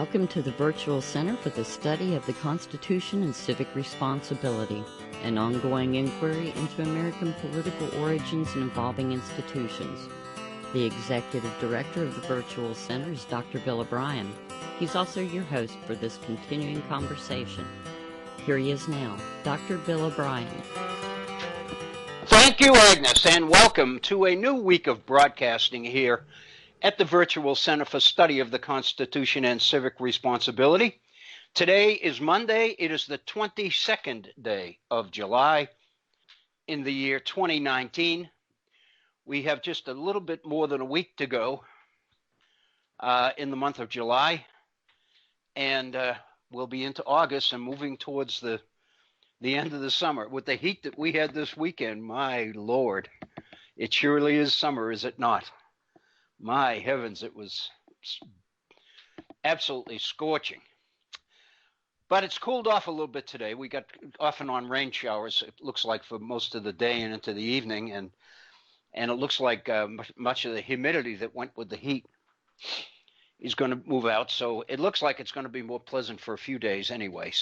Welcome to the Virtual Center for the Study of the Constitution and Civic Responsibility, an ongoing inquiry into American political origins and evolving institutions. The Executive Director of the Virtual Center is Dr. Bill Obrien. He's also your host for this continuing conversation. Here he is now, Dr. Bill Obrien. Thank you, Agnes, and welcome to a new week of broadcasting here at the Virtual Center for Study of the Constitution and Civic Responsibility. Today is Monday. It is the 22nd day of July in the year 2019. We have just a little bit more than a week to go in the month of July, and we'll be into August and moving towards the end of the summer. With the heat that we had this weekend, my Lord, it surely is summer, is it not? My heavens, it was absolutely scorching. But it's cooled off a little bit today. We got off and on rain showers, it looks like, for most of the day and into the evening. And it looks like much of the humidity that went with the heat is going to move out. So it looks like it's going to be more pleasant for a few days anyway.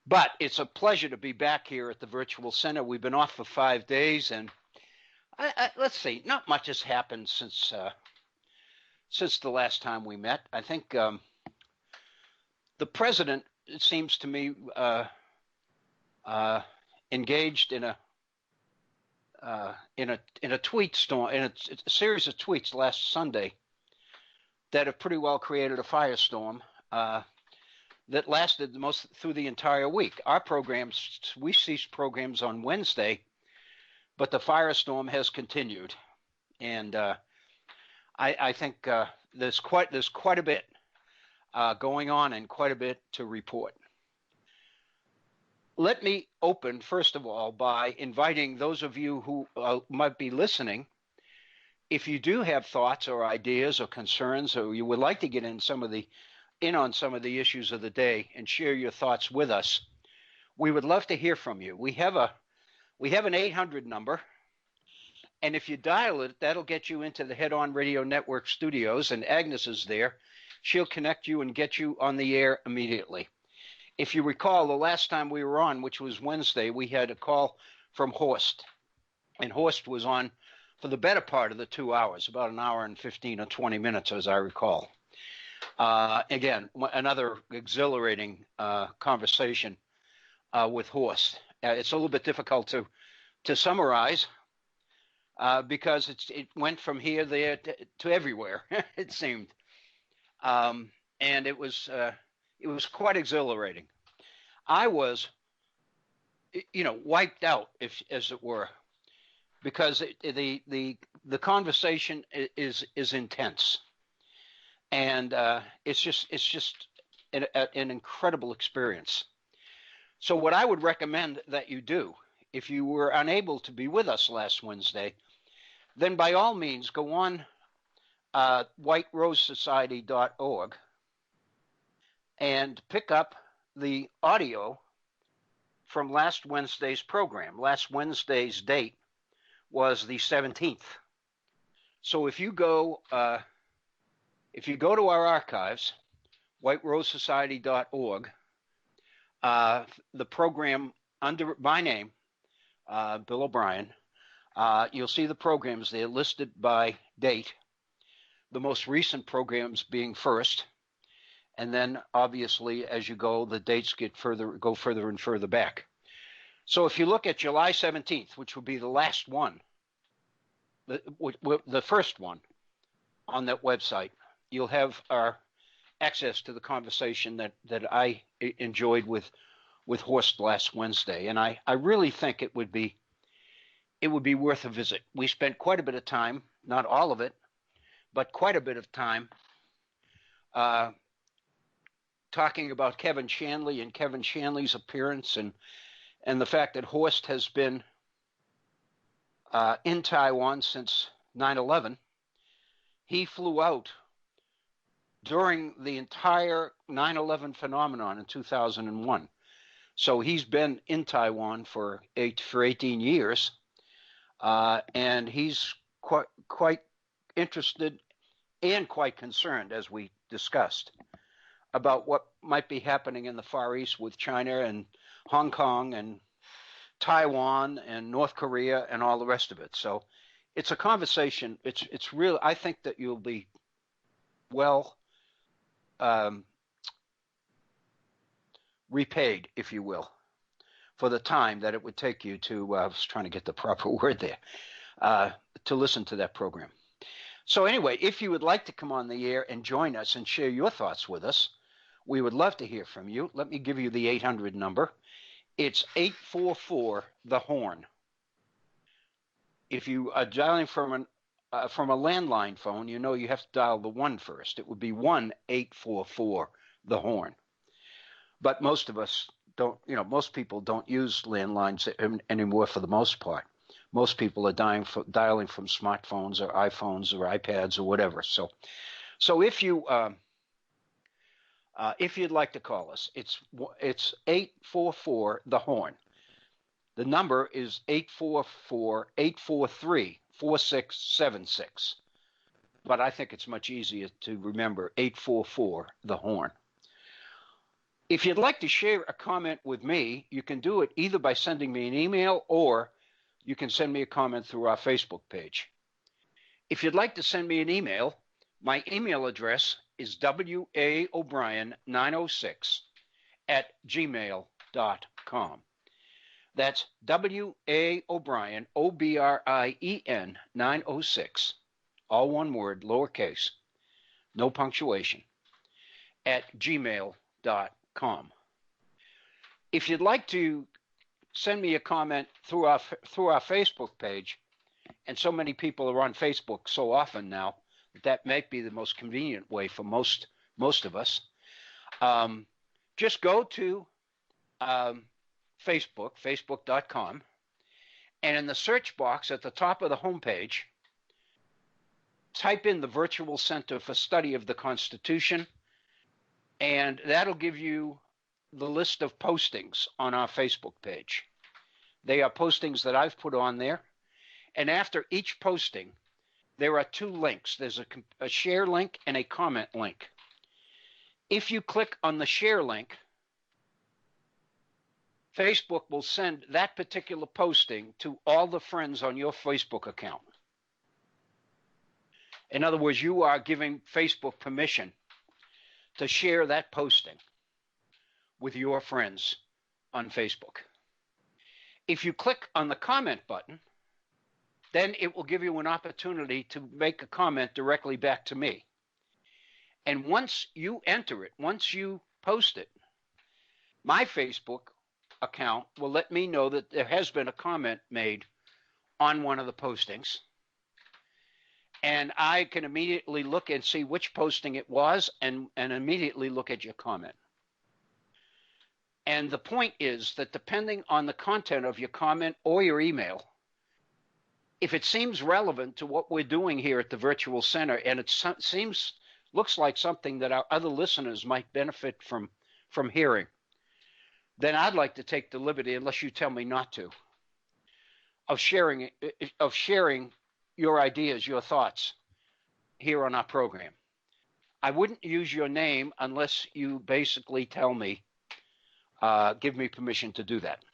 But it's a pleasure to be back here at the Virtual Center. We've been off for 5 days, and let's see, not much has happened since the last time we met. I think the president, it seems to me, engaged in a tweet storm, in a series of tweets last Sunday that have pretty well created a firestorm that lasted most through the entire week. Our programs, we ceased programs on Wednesday, but the firestorm has continued, and I think there's quite a bit going on and quite a bit to report. Let me open, first of all, by inviting those of you who might be listening. If you do have thoughts or ideas or concerns, or you would like to get in on some of the issues of the day and share your thoughts with us, we would love to hear from you. We have an 800 number, and if you dial it, that'll get you into the Head On Radio Network studios, and Agnes is there. She'll connect you and get you on the air immediately. If you recall, the last time we were on, which was Wednesday, we had a call from Horst, and Horst was on for the better part of the 2 hours, about an hour and 15 or 20 minutes, as I recall. Again, another exhilarating conversation with Horst. It's a little bit difficult to summarize because it went from here, there to everywhere, it seemed. And it was quite exhilarating. I was, wiped out, as it were, because the conversation is intense, and it's just an incredible experience. So what I would recommend that you do, if you were unable to be with us last Wednesday, then by all means go on whiterosesociety.org and pick up the audio from last Wednesday's program. Last Wednesday's date was the 17th. So if you go to our archives, whiterosesociety.org, the program under my name, Bill Obrien, you'll see the programs there listed by date, the most recent programs being first, and then obviously as you go, the dates go further and further back. So if you look at July 17th, which will be the last one, the first one on that website, you'll have our access to the conversation that I enjoyed with Horst last Wednesday, and I really think it would be worth a visit. We spent quite a bit of time, not all of it, but quite a bit of time talking about Kevin Shanley and Kevin Shanley's appearance, and the fact that Horst has been in Taiwan since 9/11. He flew out during the entire 9/11 phenomenon in 2001. So he's been in Taiwan for 18 years, and he's quite interested and quite concerned, as we discussed, about what might be happening in the Far East with China and Hong Kong and Taiwan and North Korea and all the rest of it. So it's a conversation. It's real. I think that you'll be well repaid, if you will, for the time that it would take you to, I was trying to get the proper word there, to listen to that program. So anyway, if you would like to come on the air and join us and share your thoughts with us, we would love to hear from you. Let me give you the 800 number. It's 844-THE-HORN. If you are dialing from a landline phone, you know you have to dial the 1 first. It would be 1-844-THE-HORN. But most of us don't, most people don't use landlines anymore for the most part. Most people are dialing from smartphones or iPhones or iPads or whatever. So if you'd like to call us, it's 844-THE-HORN. The number is 844-843-4676. But I think it's much easier to remember 844-THE-HORN. If you'd like to share a comment with me, you can do it either by sending me an email or you can send me a comment through our Facebook page. If you'd like to send me an email, my email address is waobrien906@gmail.com. That's waobrien, OBRIEN 906, all one word, lowercase, no punctuation, @gmail.com. If you'd like to send me a comment through our Facebook page, and so many people are on Facebook so often now that might be the most convenient way for most of us. Just go to Facebook, facebook.com, and in the search box at the top of the homepage, type in the Virtual Center for Study of the Constitution, and that'll give you the list of postings on our Facebook page. They are postings that I've put on there, and after each posting, there are 2 links. There's a share link and a comment link. If you click on the share link, Facebook will send that particular posting to all the friends on your Facebook account. In other words, you are giving Facebook permission to share that posting with your friends on Facebook. If you click on the comment button, then it will give you an opportunity to make a comment directly back to me. And once you enter it, once you post it, my Facebook account will let me know that there has been a comment made on one of the postings. And I can immediately look and see which posting it was and immediately look at your comment. And the point is that depending on the content of your comment or your email, if it seems relevant to what we're doing here at the Virtual Center, and it looks like something that our other listeners might benefit from hearing, then I'd like to take the liberty, unless you tell me not to, of sharing your ideas, your thoughts here on our program. I wouldn't use your name unless you basically tell me, give me permission to do that.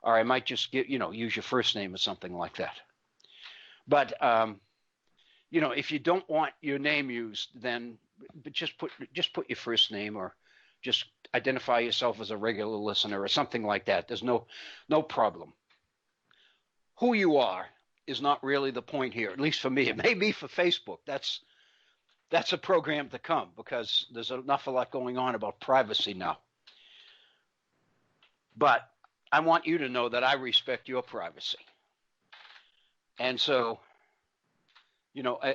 Or I might just use your first name or something like that. But if you don't want your name used, then just put your first name, or just identify yourself as a regular listener or something like that. There's no problem. Who you are is not really the point here, at least for me. It may be for Facebook. That's a program to come, because there's an awful lot going on about privacy now. But I want you to know that I respect your privacy. And so,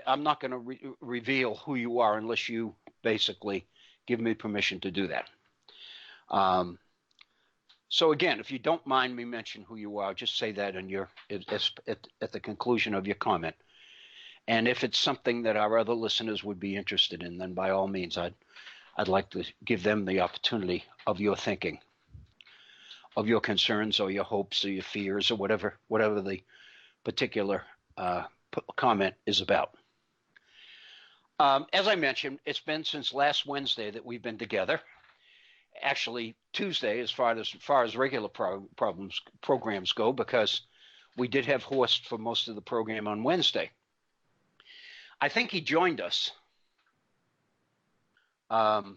I'm not going to reveal who you are unless you basically give me permission to do that. So again, if you don't mind me mentioning who you are, just say that at the conclusion of your comment. And if it's something that our other listeners would be interested in, then by all means, I'd like to give them the opportunity of your thinking, of your concerns or your hopes or your fears or whatever the particular comment is about. As I mentioned, it's been since last Wednesday that we've been together. Actually, Tuesday, as far as regular programs go, because we did have Horst for most of the program on Wednesday. I think he joined us at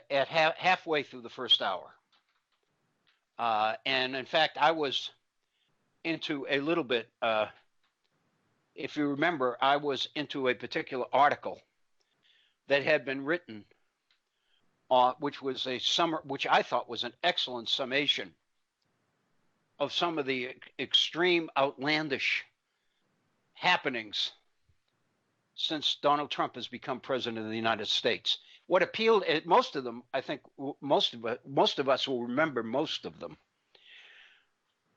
halfway through the first hour, and in fact, I was into a little bit. If you remember, I was into a particular article that had been written, which was which I thought was an excellent summation of some of the extreme, outlandish happenings since Donald Trump has become president of the United States. What appealed, most of them, I think most of us will remember most of them.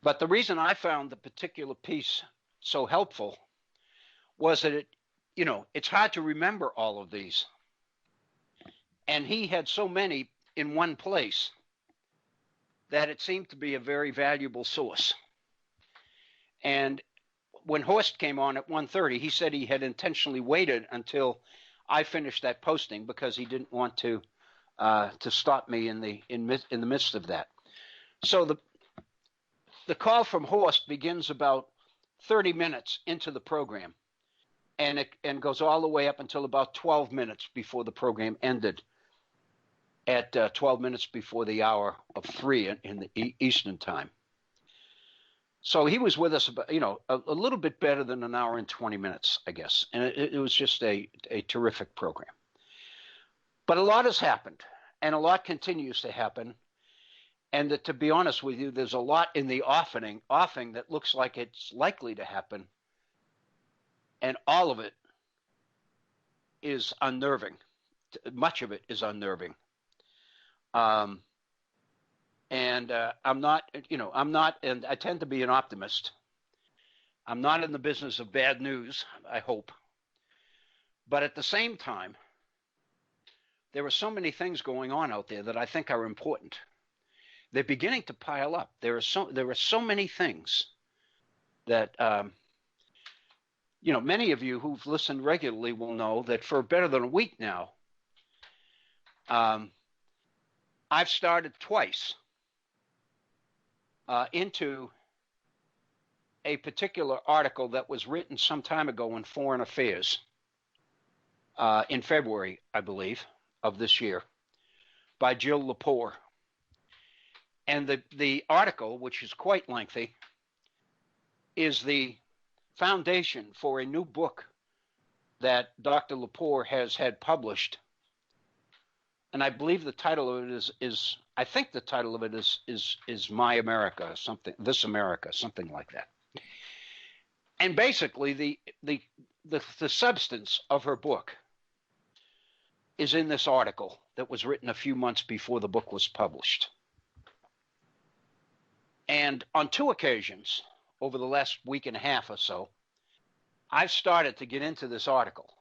But the reason I found the particular piece so helpful was that it's hard to remember all of these. And he had so many in one place that it seemed to be a very valuable source. And when Horst came on at 1:30, he said he had intentionally waited until I finished that posting because he didn't want to stop me in the midst of that. So the call from Horst begins about 30 minutes into the program, and goes all the way up until about 12 minutes before the program ended at 12 minutes before the hour of 3 in the Eastern time. So he was with us about, a little bit better than an hour and 20 minutes, I guess. And it was just a terrific program. But a lot has happened, and a lot continues to happen. And that, to be honest with you, there's a lot in the offing that looks like it's likely to happen. And all of it is unnerving. Much of it is unnerving. And I'm not, and I tend to be an optimist. I'm not in the business of bad news, I hope. But at the same time, there are so many things going on out there that I think are important. They're beginning to pile up. There are so many things that, many of you who've listened regularly will know that for better than a week now, I've started twice into a particular article that was written some time ago in Foreign Affairs in February, I believe, of this year by Jill Lepore. And the article, which is quite lengthy, is the foundation for a new book that Dr. Lepore has had published. And I believe the title of it is I think the title of it is My America, This America, something like that. And basically the substance of her book is in this article that was written a few months before the book was published. And on 2 occasions over the last week and a half or so, I've started to get into this article.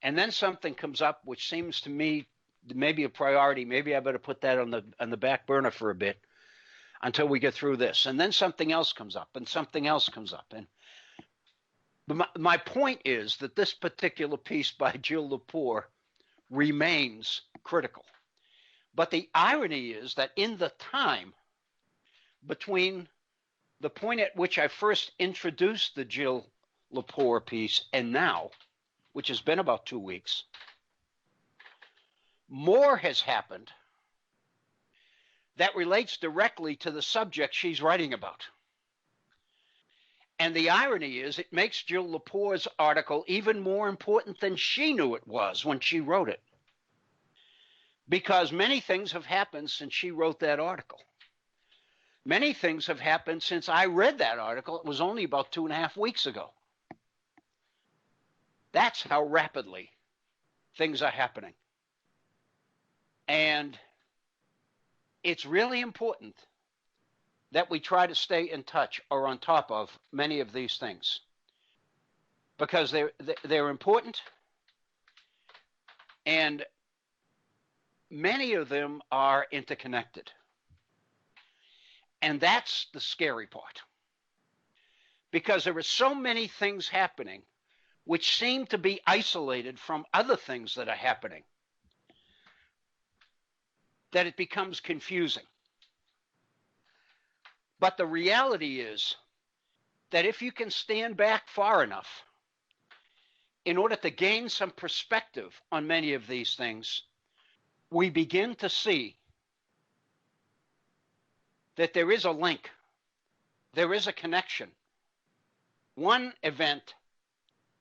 And then something comes up which seems to me maybe a priority. Maybe I better put that on the back burner for a bit until we get through this. And then something else comes up, and something else comes up. And my point is that this particular piece by Jill Lepore remains critical. But the irony is that in the time between the point at which I first introduced the Jill Lepore piece and now, which has been about 2 weeks, more has happened that relates directly to the subject she's writing about. And the irony is it makes Jill Lepore's article even more important than she knew it was when she wrote it. Because many things have happened since she wrote that article. Many things have happened since I read that article. It was only about 2.5 weeks ago. That's how rapidly things are happening. And it's really important that we try to stay in touch or on top of many of these things because they're important, and many of them are interconnected. And that's the scary part, because there are so many things happening which seem to be isolated from other things that are happening, that it becomes confusing. But the reality is that if you can stand back far enough in order to gain some perspective on many of these things, we begin to see that there is a link, there is a connection. One event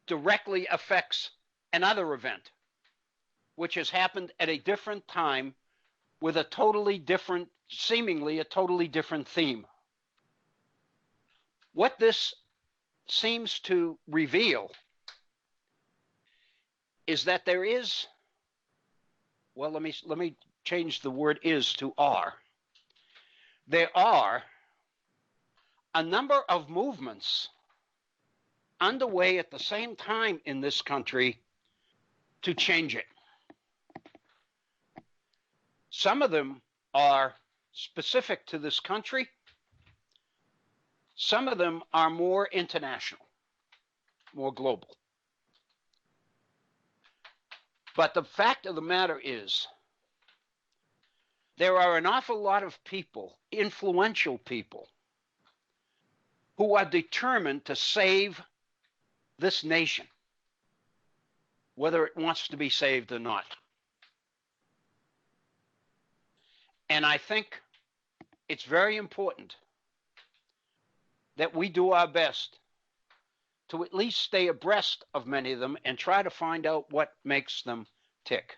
directly affects another event, which has happened at a different time with a totally different, seemingly a totally different theme. What this seems to reveal is that there is, well, let me change the word is to are. There are a number of movements underway at the same time in this country to change it. Some of them are specific to this country. Some of them are more international, more global. But the fact of the matter is, there are an awful lot of people, influential people, who are determined to save this nation, whether it wants to be saved or not. And I think it's very important that we do our best to at least stay abreast of many of them and try to find out what makes them tick.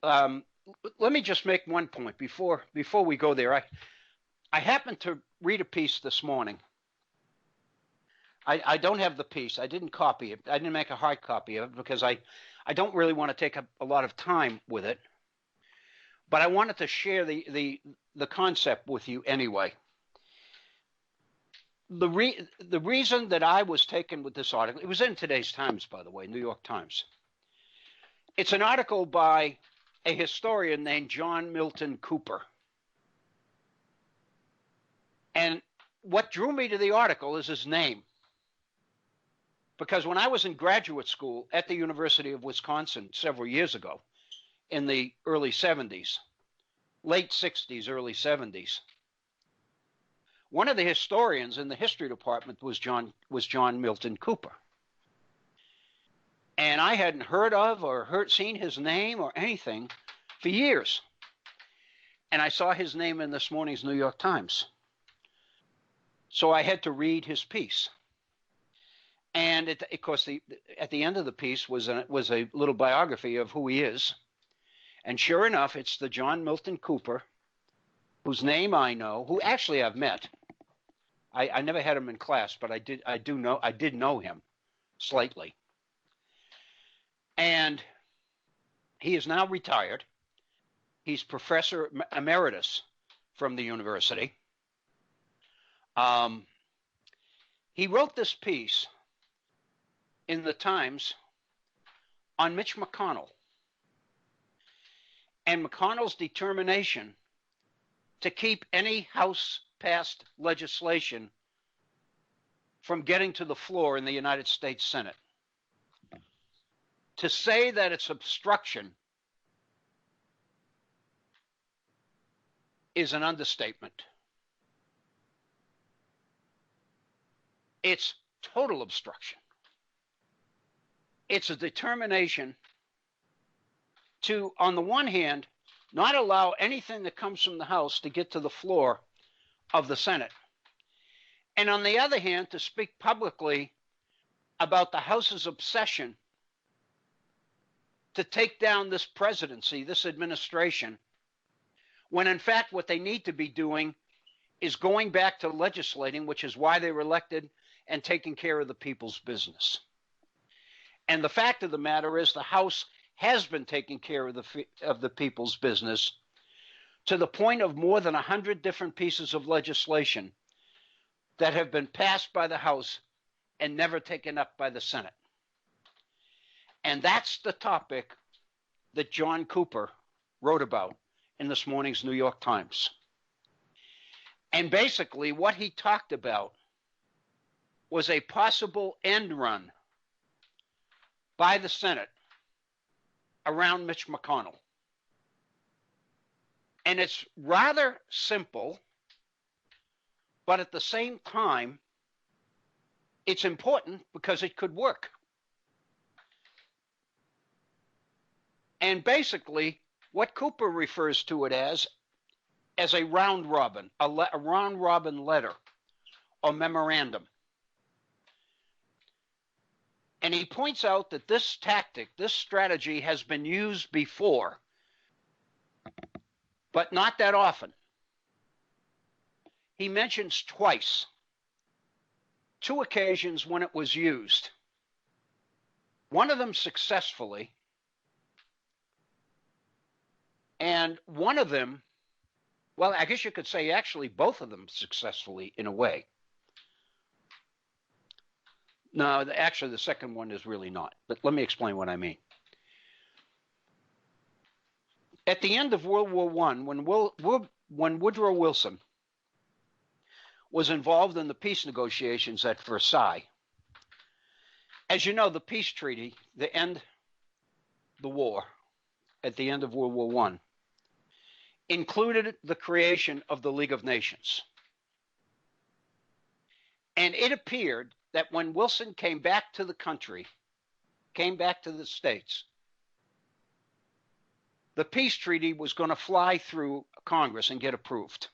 Let me just make one point before we go there. I happened to read a piece this morning. I don't have the piece. I didn't copy it. I didn't make a hard copy of it because I don't really want to take a lot of time with it. But I wanted to share the concept with you anyway. The reason that I was taken with this article, it was in today's Times, by the way, New York Times. It's an article by a historian named John Milton Cooper. And what drew me to the article is his name. Because when I was in graduate school at the University of Wisconsin several years ago, in the early 70s, late 60s, early 70s, one of the historians in the history department was John Milton Cooper. And I hadn't heard of or seen his name or anything for years. And I saw his name in this morning's New York Times. So I had to read his piece. And of course, at the end of the piece was a little biography of who he is. And sure enough, it's the John Milton Cooper, whose name I know, who actually I've met. I never had him in class, but I did know him slightly. And he is now retired. He's professor emeritus from the university. He wrote this piece in the Times on Mitch McConnell and McConnell's determination to keep any House-passed legislation from getting to the floor in the United States Senate. To say that it's obstruction is an understatement. It's total obstruction. It's a determination to, on the one hand, not allow anything that comes from the House to get to the floor of the Senate. And on the other hand, to speak publicly about the House's obsession to take down this presidency, this administration, when in fact what they need to be doing is going back to legislating, which is why they were elected, and taking care of the people's business. And the fact of the matter is the House has been taking care of the people's business to the point of more than 100 different pieces of legislation that have been passed by the House and never taken up by the Senate. And that's the topic that John Cooper wrote about in this morning's New York Times. And basically what he talked about was a possible end run by the Senate around Mitch McConnell. And it's rather simple, but at the same time, it's important because it could work. And basically, what Cooper refers to it as a round robin, a round robin letter or memorandum. And he points out that this tactic, this strategy has been used before, but not that often. He mentions twice, two occasions when it was used. One of them successfully, and one of them, well, I guess you could say actually both of them successfully in a way. No, actually the second one is really not, but let me explain what I mean. At the end of World War I, when Woodrow Wilson was involved in the peace negotiations at Versailles, as you know, the peace treaty, the end the war at the end of World War I, included the creation of the League of Nations. And it appeared that when Wilson came back to the country, came back to the States, the peace treaty was going to fly through Congress and get approved.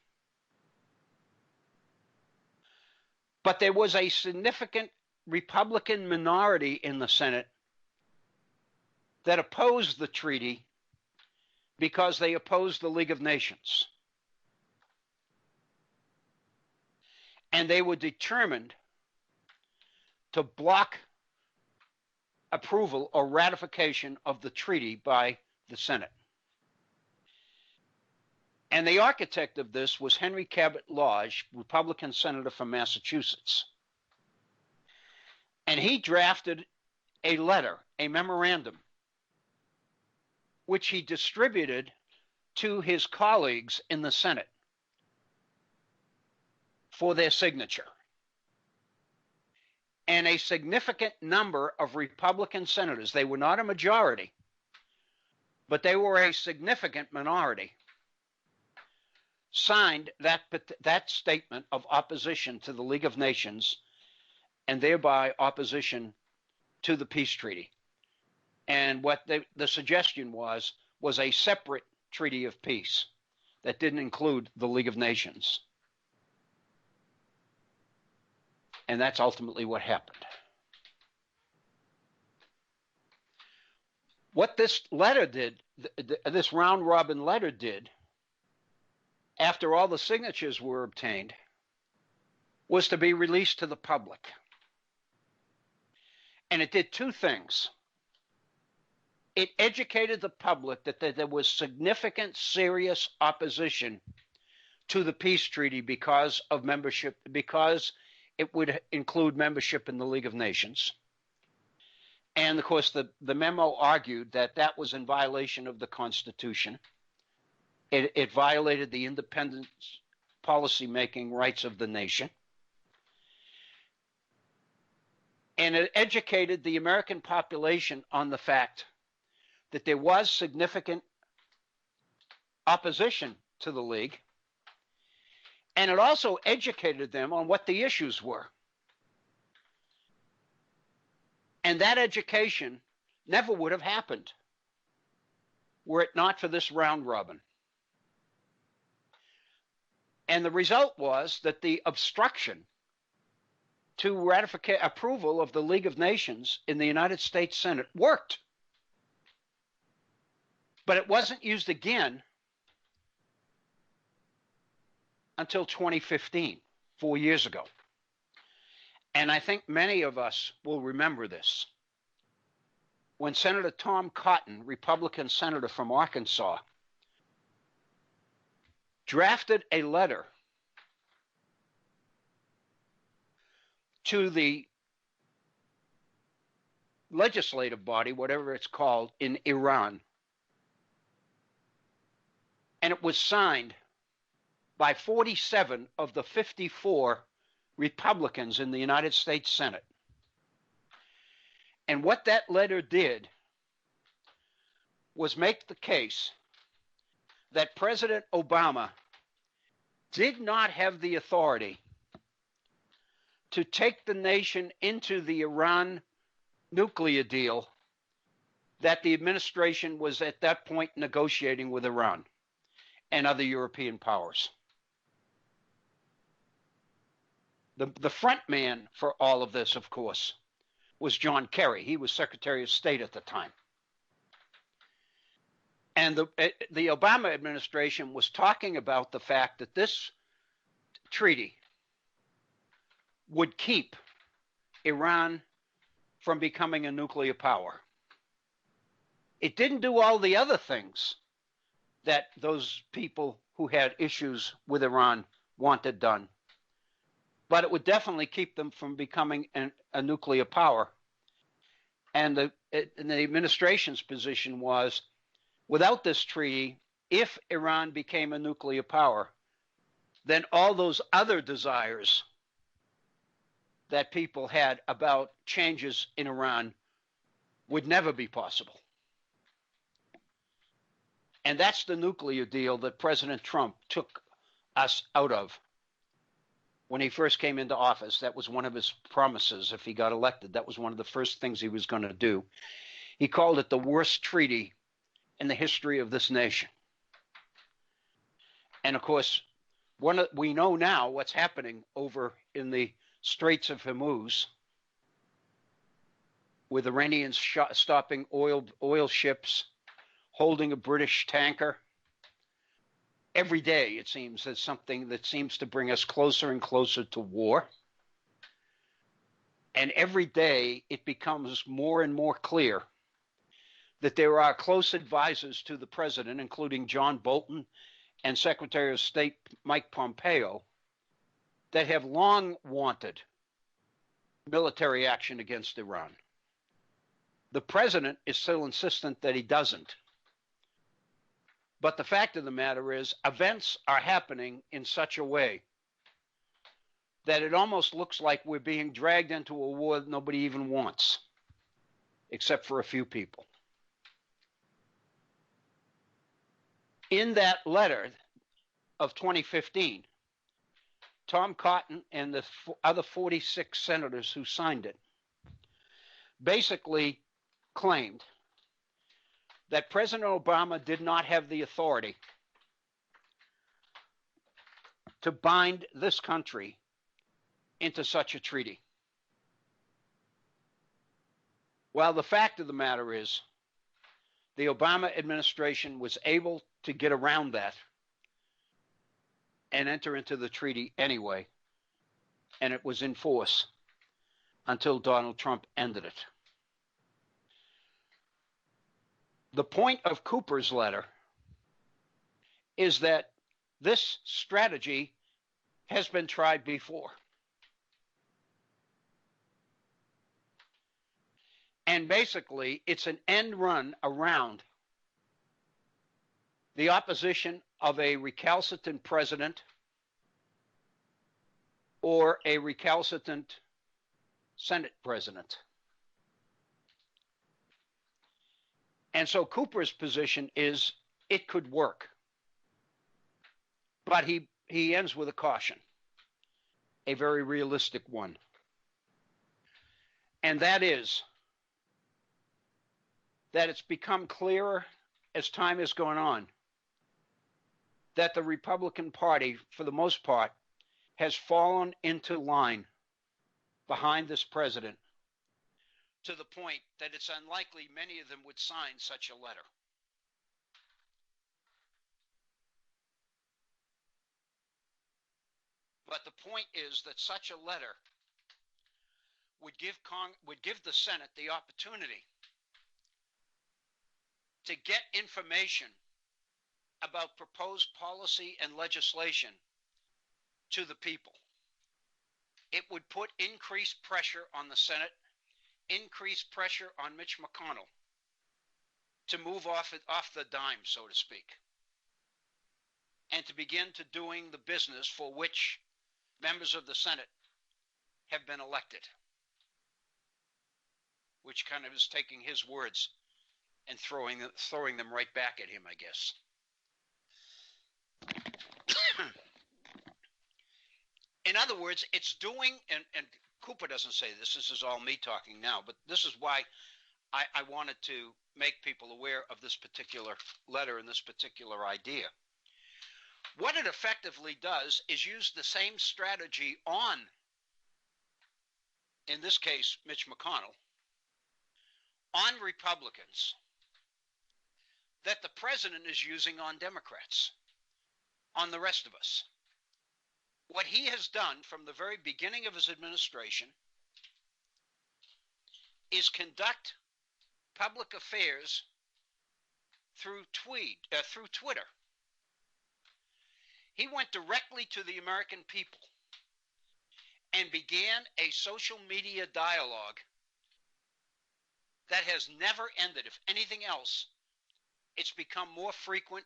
But there was a significant Republican minority in the Senate that opposed the treaty because they opposed the League of Nations. And they were determined to block approval or ratification of the treaty by the Senate. And the architect of this was Henry Cabot Lodge, Republican senator from Massachusetts. And he drafted a letter, a memorandum, which he distributed to his colleagues in the Senate for their signature. And a significant number of Republican senators, they were not a majority, but they were a significant minority, signed that statement of opposition to the League of Nations and thereby opposition to the peace treaty. And what the suggestion was a separate treaty of peace that didn't include the League of Nations. And that's ultimately what happened. What this letter did, this round robin letter did, after all the signatures were obtained, was to be released to the public. And it did two things. It educated the public that there was significant, serious opposition to the peace treaty because of membership, because it would include membership in the League of Nations. And of course, the memo argued that that was in violation of the Constitution. It violated the independent policy-making rights of the nation. And it educated the American population on the fact that there was significant opposition to the League. And it also educated them on what the issues were. And that education never would have happened were it not for this round robin. And the result was that the obstruction to approval of the League of Nations in the United States Senate worked. But it wasn't used again until 2015, 4 years ago. And I think many of us will remember this. When Senator Tom Cotton, Republican senator from Arkansas, drafted a letter to the legislative body, whatever it's called, in Iran. And it was signed by 47 of the 54 Republicans in the United States Senate. And what that letter did was make the case that President Obama did not have the authority to take the nation into the Iran nuclear deal that the administration was at that point negotiating with Iran and other European powers. The front man for all of this, of course, was John Kerry. He was Secretary of State at the time. And the Obama administration was talking about the fact that this treaty would keep Iran from becoming a nuclear power. It didn't do all the other things that those people who had issues with Iran wanted done, but it would definitely keep them from becoming a nuclear power. And the administration's position was, without this treaty, if Iran became a nuclear power, then all those other desires that people had about changes in Iran would never be possible. And that's the nuclear deal that President Trump took us out of when he first came into office. That was one of his promises if he got elected. That was one of the first things he was going to do. He called it the worst treaty in the history of this nation. And of course, we know now what's happening over in the Straits of Hormuz, with Iranians stopping oil ships, holding a British tanker. Every day, it seems, there's something that seems to bring us closer and closer to war. And every day, it becomes more and more clear that there are close advisors to the president, including John Bolton and Secretary of State Mike Pompeo, that have long wanted military action against Iran. The president is still insistent that he doesn't. But the fact of the matter is, events are happening in such a way that it almost looks like we're being dragged into a war that nobody even wants, except for a few people. In that letter of 2015, Tom Cotton and the other 46 senators who signed it basically claimed that President Obama did not have the authority to bind this country into such a treaty. Well, the fact of the matter is, the Obama administration was able to get around that and enter into the treaty anyway, and it was in force until Donald Trump ended it. The point of Cooper's letter is that this strategy has been tried before. And basically, it's an end run around the opposition of a recalcitrant president or a recalcitrant Senate president. And so Cooper's position is it could work. But he ends with a caution, a very realistic one. And that is that it's become clearer as time has gone on that the Republican Party, for the most part, has fallen into line behind this president, to the point that it's unlikely many of them would sign such a letter. But the point is that such a letter would give the Senate the opportunity to get information about proposed policy and legislation to the people. It would put increased pressure on the Senate, increased pressure on Mitch McConnell to move off the dime, so to speak, and to begin to doing the business for which members of the Senate have been elected, which kind of is taking his words and throwing them right back at him, I guess. In other words, it's doing, and Cooper doesn't say this is all me talking now, but this is why I wanted to make people aware of this particular letter and this particular idea. What it effectively does is use the same strategy on, in this case, Mitch McConnell, on Republicans that the president is using on Democrats, on the rest of us. What he has done from the very beginning of his administration is conduct public affairs through Twitter. He went directly to the American people and began a social media dialogue that has never ended. If anything else, it's become more frequent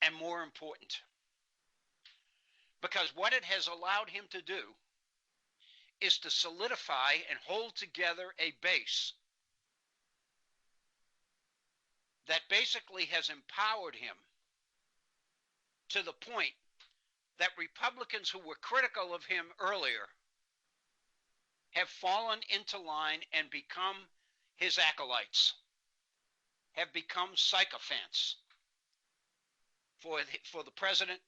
and more important. Because what it has allowed him to do is to solidify and hold together a base that basically has empowered him to the point that Republicans who were critical of him earlier have fallen into line and become his acolytes, have become sycophants for the president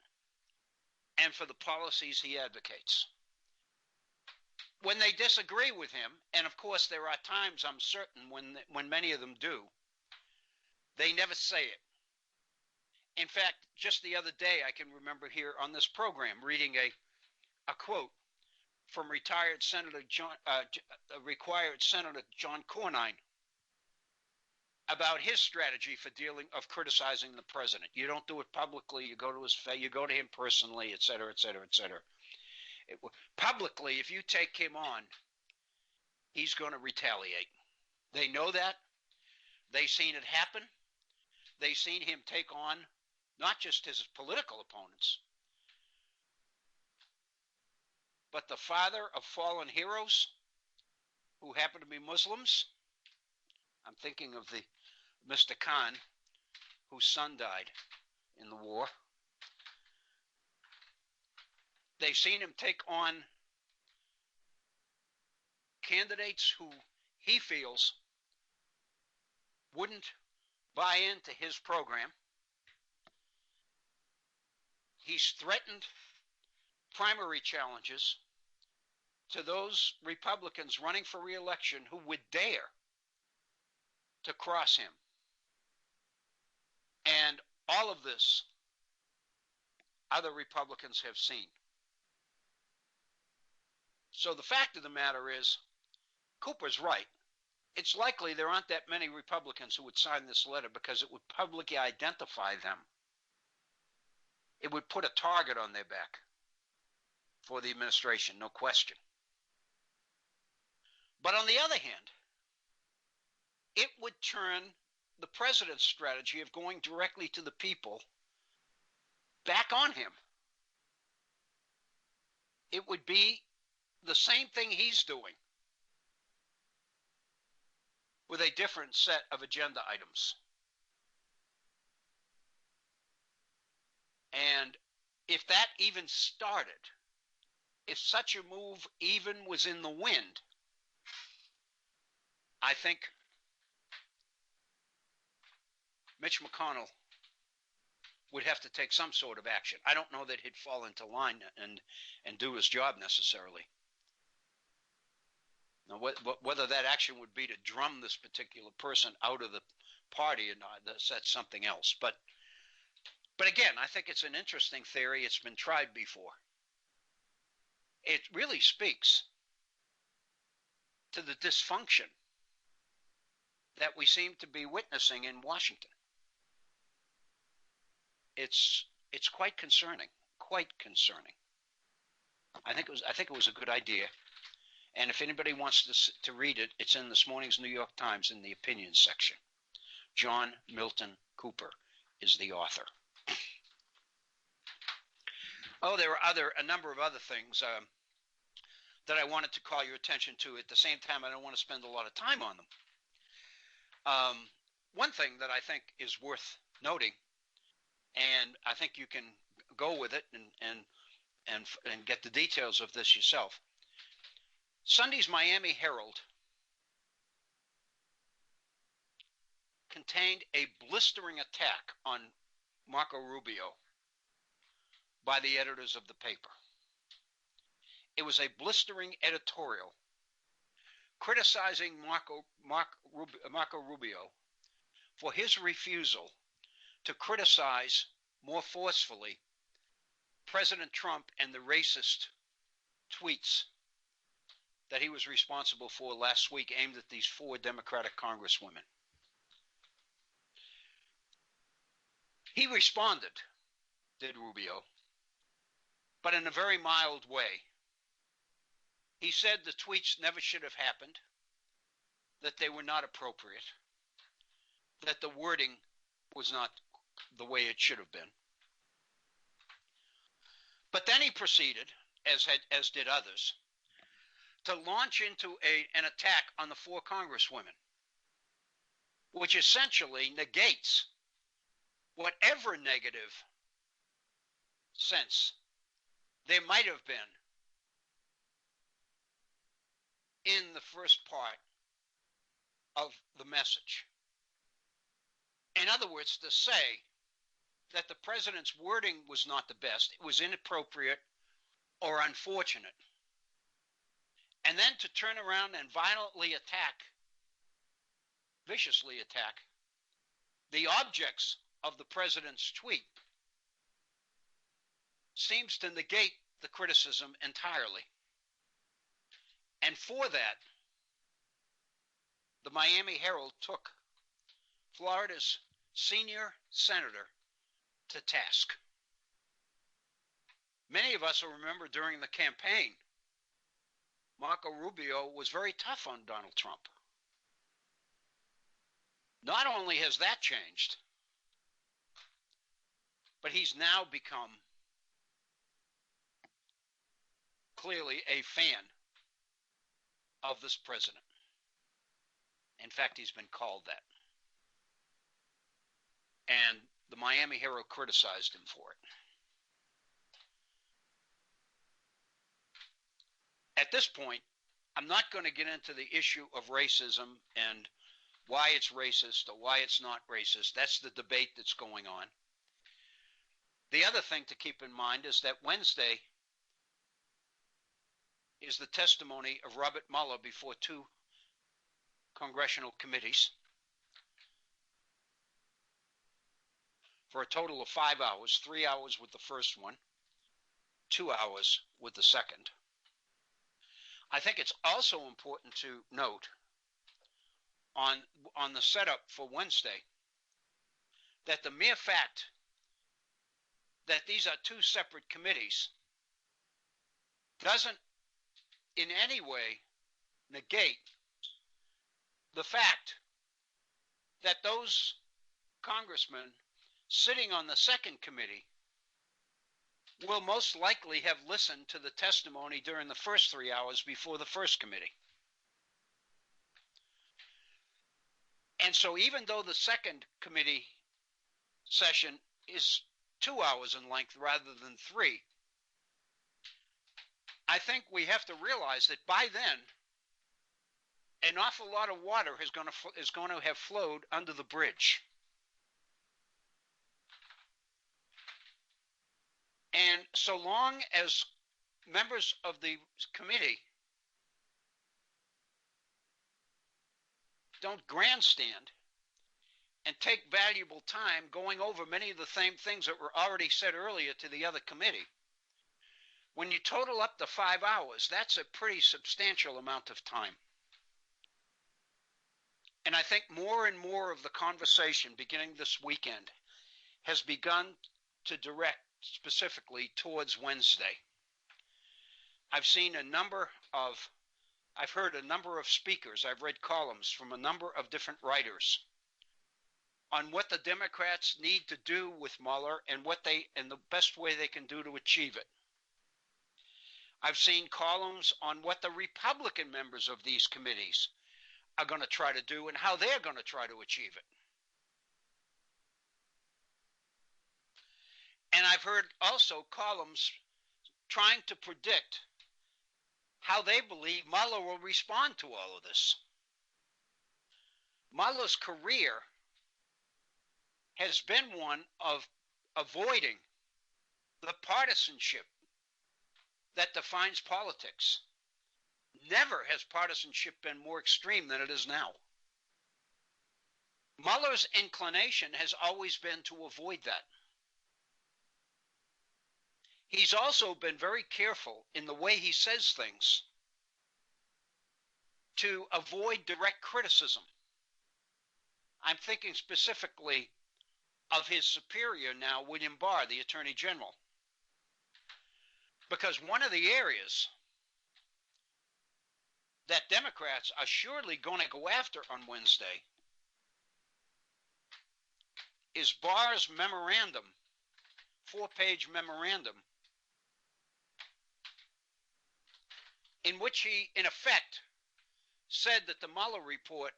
and for the policies he advocates. When they disagree with him, and of course there are times, I'm certain, when many of them do, they never say it. In fact, just the other day, I can remember here on this program reading a quote from retired Senator John Cornyn about his strategy for criticizing the president. You don't do it publicly. You go to him personally, et cetera, et cetera, et cetera. Publicly, if you take him on, he's going to retaliate. They know that. They've seen it happen. They've seen him take on not just his political opponents, but the father of fallen heroes who happen to be Muslims. I'm thinking of the Mr. Khan, whose son died in the war. They've seen him take on candidates who he feels wouldn't buy into his program. He's threatened primary challenges to those Republicans running for re-election who would dare to cross him. And all of this other Republicans have seen. So the fact of the matter is, Cooper's right. It's likely there aren't that many Republicans who would sign this letter because it would publicly identify them. It would put a target on their back for the administration, no question. But on the other hand, it would turn the president's strategy of going directly to the people back on him. It would be the same thing he's doing with a different set of agenda items. And if that even started, if such a move even was in the wind, I think Mitch McConnell would have to take some sort of action. I don't know that he'd fall into line and do his job necessarily. Now, whether that action would be to drum this particular person out of the party or not, that's something else. But again, I think it's an interesting theory. It's been tried before. It really speaks to the dysfunction that we seem to be witnessing in Washington. It's quite concerning. Quite concerning. I think it was a good idea. And if anybody wants to read it, it's in this morning's New York Times in the opinions section. John Milton Cooper is the author. Oh, there are a number of other things. that I wanted to call your attention to. At the same time, I don't want to spend a lot of time on them. One thing that I think is worth noting, and I think you can go with it and get the details of this yourself. Sunday's Miami Herald contained a blistering attack on Marco Rubio by the editors of the paper. It was a blistering editorial criticizing Marco Rubio for his refusal to criticize more forcefully President Trump and the racist tweets that he was responsible for last week aimed at these 4 Democratic congresswomen. He responded, did Rubio, but in a very mild way. He said the tweets never should have happened, that they were not appropriate, that the wording was not the way it should have been. But then he proceeded, as did others, to launch into an attack on the 4 congresswomen, which essentially negates whatever negative sense there might have been in the first part of the message. In other words, to say that the president's wording was not the best, it was inappropriate or unfortunate, and then to turn around and violently attack, viciously attack, the objects of the president's tweet seems to negate the criticism entirely. And for that, the Miami Herald took Florida's senior senator to task. Many of us will remember during the campaign, Marco Rubio was very tough on Donald Trump. Not only has that changed, but he's now become clearly a fan of this president. In fact, he's been called that. And the Miami Herald criticized him for it. At this point, I'm not going to get into the issue of racism and why it's racist or why it's not racist. That's the debate that's going on. The other thing to keep in mind is that Wednesday is the testimony of Robert Mueller before 2 congressional committees for a total of 5 hours, 3 hours with the first one, 2 hours with the second. I think it's also important to note on the setup for Wednesday that the mere fact that these are 2 separate committees doesn't in any way negate the fact that those congressmen sitting on the second committee will most likely have listened to the testimony during the first 3 hours before the first committee. And so even though the second committee session is 2 hours in length rather than 3, I think we have to realize that by then, an awful lot of water is going to have flowed under the bridge. And so long as members of the committee don't grandstand and take valuable time going over many of the same things that were already said earlier to the other committee, when you total up the 5 hours, that's a pretty substantial amount of time. And I think more and more of the conversation beginning this weekend has begun to direct specifically towards Wednesday. I've heard a number of speakers, I've read columns from a number of different writers on what the Democrats need to do with Mueller and the best way they can do to achieve it. I've seen columns on what the Republican members of these committees are going to try to do and how they're going to try to achieve it. And I've heard also columns trying to predict how they believe Mueller will respond to all of this. Mueller's career has been one of avoiding the partisanship that defines politics. Never has partisanship been more extreme than it is now. Mueller's inclination has always been to avoid that. He's also been very careful in the way he says things to avoid direct criticism. I'm thinking specifically of his superior now, William Barr, the Attorney General. Because one of the areas that Democrats are surely going to go after on Wednesday is Barr's memorandum, 4-page memorandum, in which he, in effect, said that the Mueller report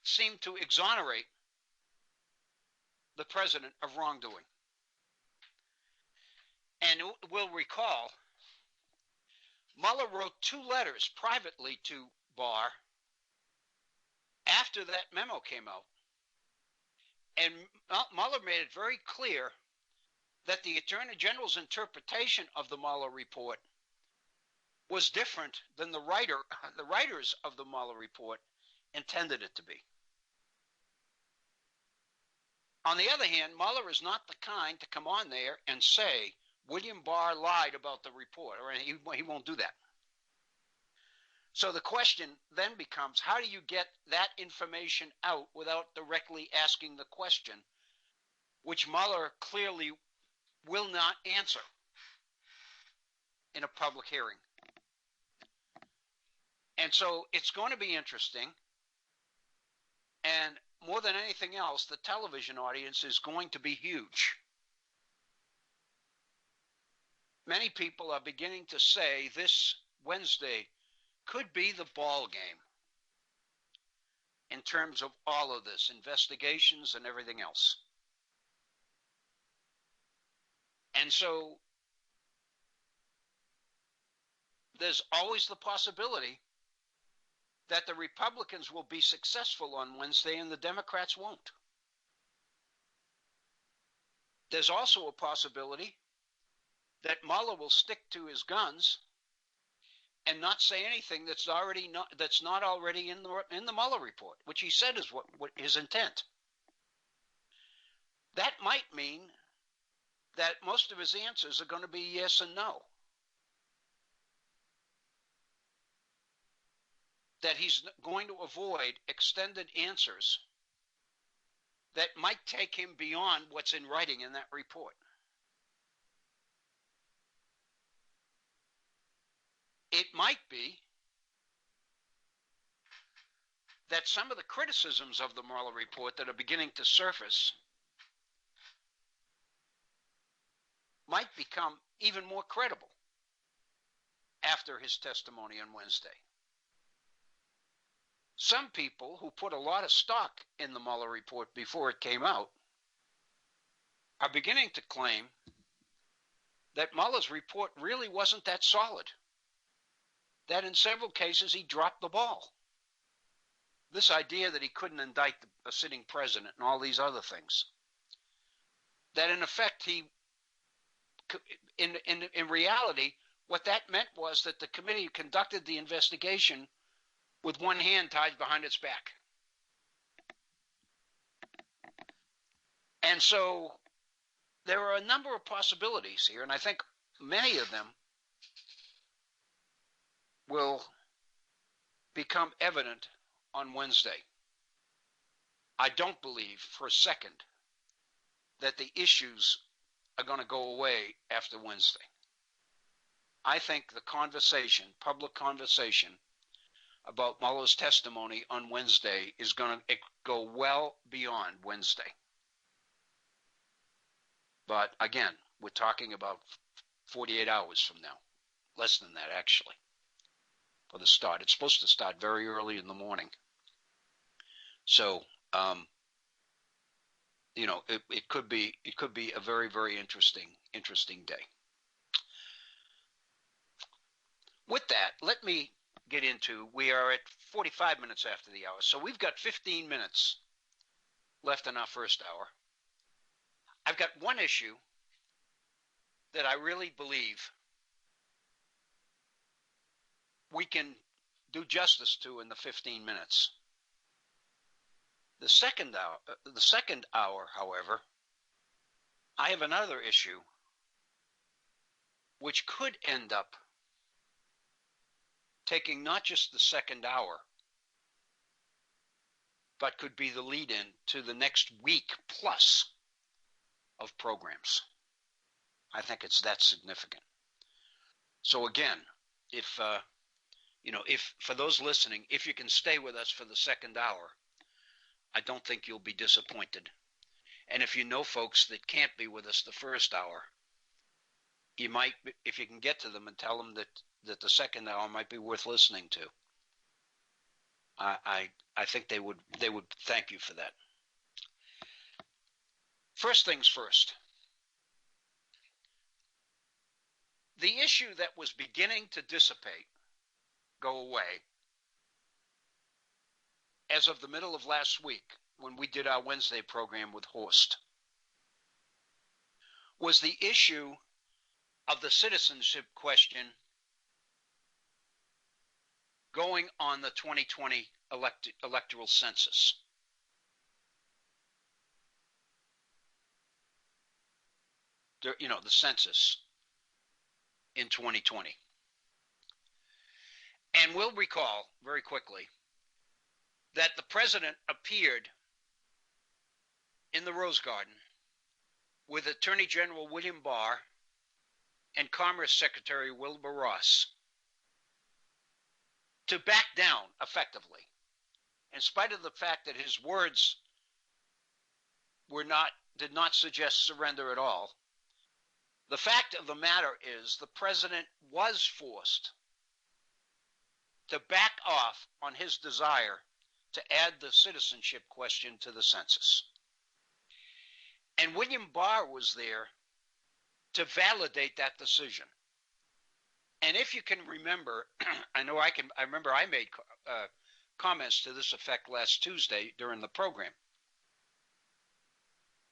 seemed to exonerate the president of wrongdoing. And we'll recall, Mueller wrote 2 letters privately to Barr after that memo came out. And Mueller made it very clear that the Attorney General's interpretation of the Mueller report was different than the writers of the Mueller report intended it to be. On the other hand, Mueller is not the kind to come on there and say William Barr lied about the report, or he won't do that. So the question then becomes, how do you get that information out without directly asking the question, which Mueller clearly will not answer in a public hearing? And so it's going to be interesting. And more than anything else, the television audience is going to be huge. Many people are beginning to say this Wednesday could be the ball game in terms of all of this, investigations and everything else. And so there's always the possibility that the Republicans will be successful on Wednesday and the Democrats won't. There's also a possibility that Mueller will stick to his guns and not say anything that's not already in the Mueller report, which he said is what his intent. That might mean that most of his answers are going to be yes and no. That he's going to avoid extended answers that might take him beyond what's in writing in that report. It might be that some of the criticisms of the Mueller report that are beginning to surface might become even more credible after his testimony on Wednesday. Some people who put a lot of stock in the Mueller report before it came out are beginning to claim that Mueller's report really wasn't that solid, that in several cases he dropped the ball. This idea that he couldn't indict a sitting president and all these other things, that in effect in reality, what that meant was that the committee conducted the investigation with one hand tied behind its back. And so there are a number of possibilities here, and I think many of them will become evident on Wednesday. I don't believe for a second that the issues are going to go away after Wednesday. I think the conversation, public conversation, about Mueller's testimony on Wednesday is going to go well beyond Wednesday. But again, we're talking about 48 hours from now. Less than that, actually, for the start. It's supposed to start very early in the morning. So, it could be a very, very interesting day. With that, let me get into, we are at 45 minutes after the hour. So we've got 15 minutes left in our first hour. I've got one issue that I really believe we can do justice to in the 15 minutes. The second hour, however, I have another issue which could end up taking not just the second hour, but could be the lead-in to the next week plus of programs. I think it's that significant. So again, if for those listening, if you can stay with us for the second hour, I don't think you'll be disappointed. And if you know folks that can't be with us the first hour, you might, if you can get to them and tell them that the second hour might be worth listening to. I think they would thank you for that. First things first. The issue that was beginning to dissipate, go away, as of the middle of last week when we did our Wednesday program with Horst, was the issue of the citizenship question going on the 2020 electoral census. The census in 2020. And we'll recall very quickly that the president appeared in the Rose Garden with Attorney General William Barr and Commerce Secretary Wilbur Ross to back down effectively, in spite of the fact that his words did not suggest surrender at all. The fact of the matter is the president was forced to back off on his desire to add the citizenship question to the census. And William Barr was there to validate that decision. And if you can remember, I remember I made comments to this effect last Tuesday during the program.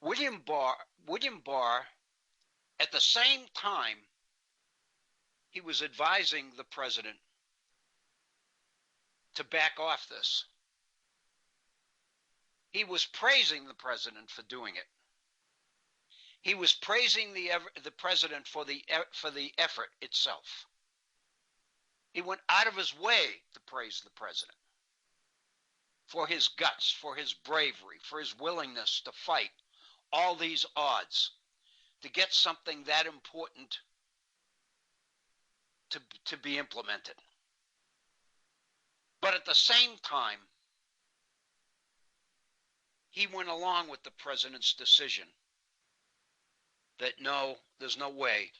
William Barr, at the same time he was advising the president to back off this, he was praising the president for doing it. He was praising the president for the effort itself. He went out of his way to praise the president for his guts, for his bravery, for his willingness to fight all these odds to get something that important to be implemented. But at the same time, he went along with the president's decision that no, there's no way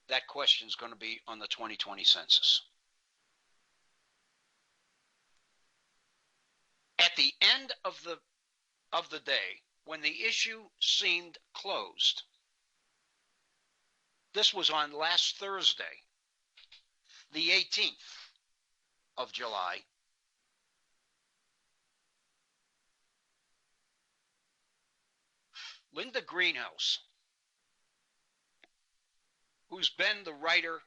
that question is going to be on the 2020 census. At the end of the day, when the issue seemed closed, this was on last Thursday, the 18th of July, Linda Greenhouse, who's been the writer,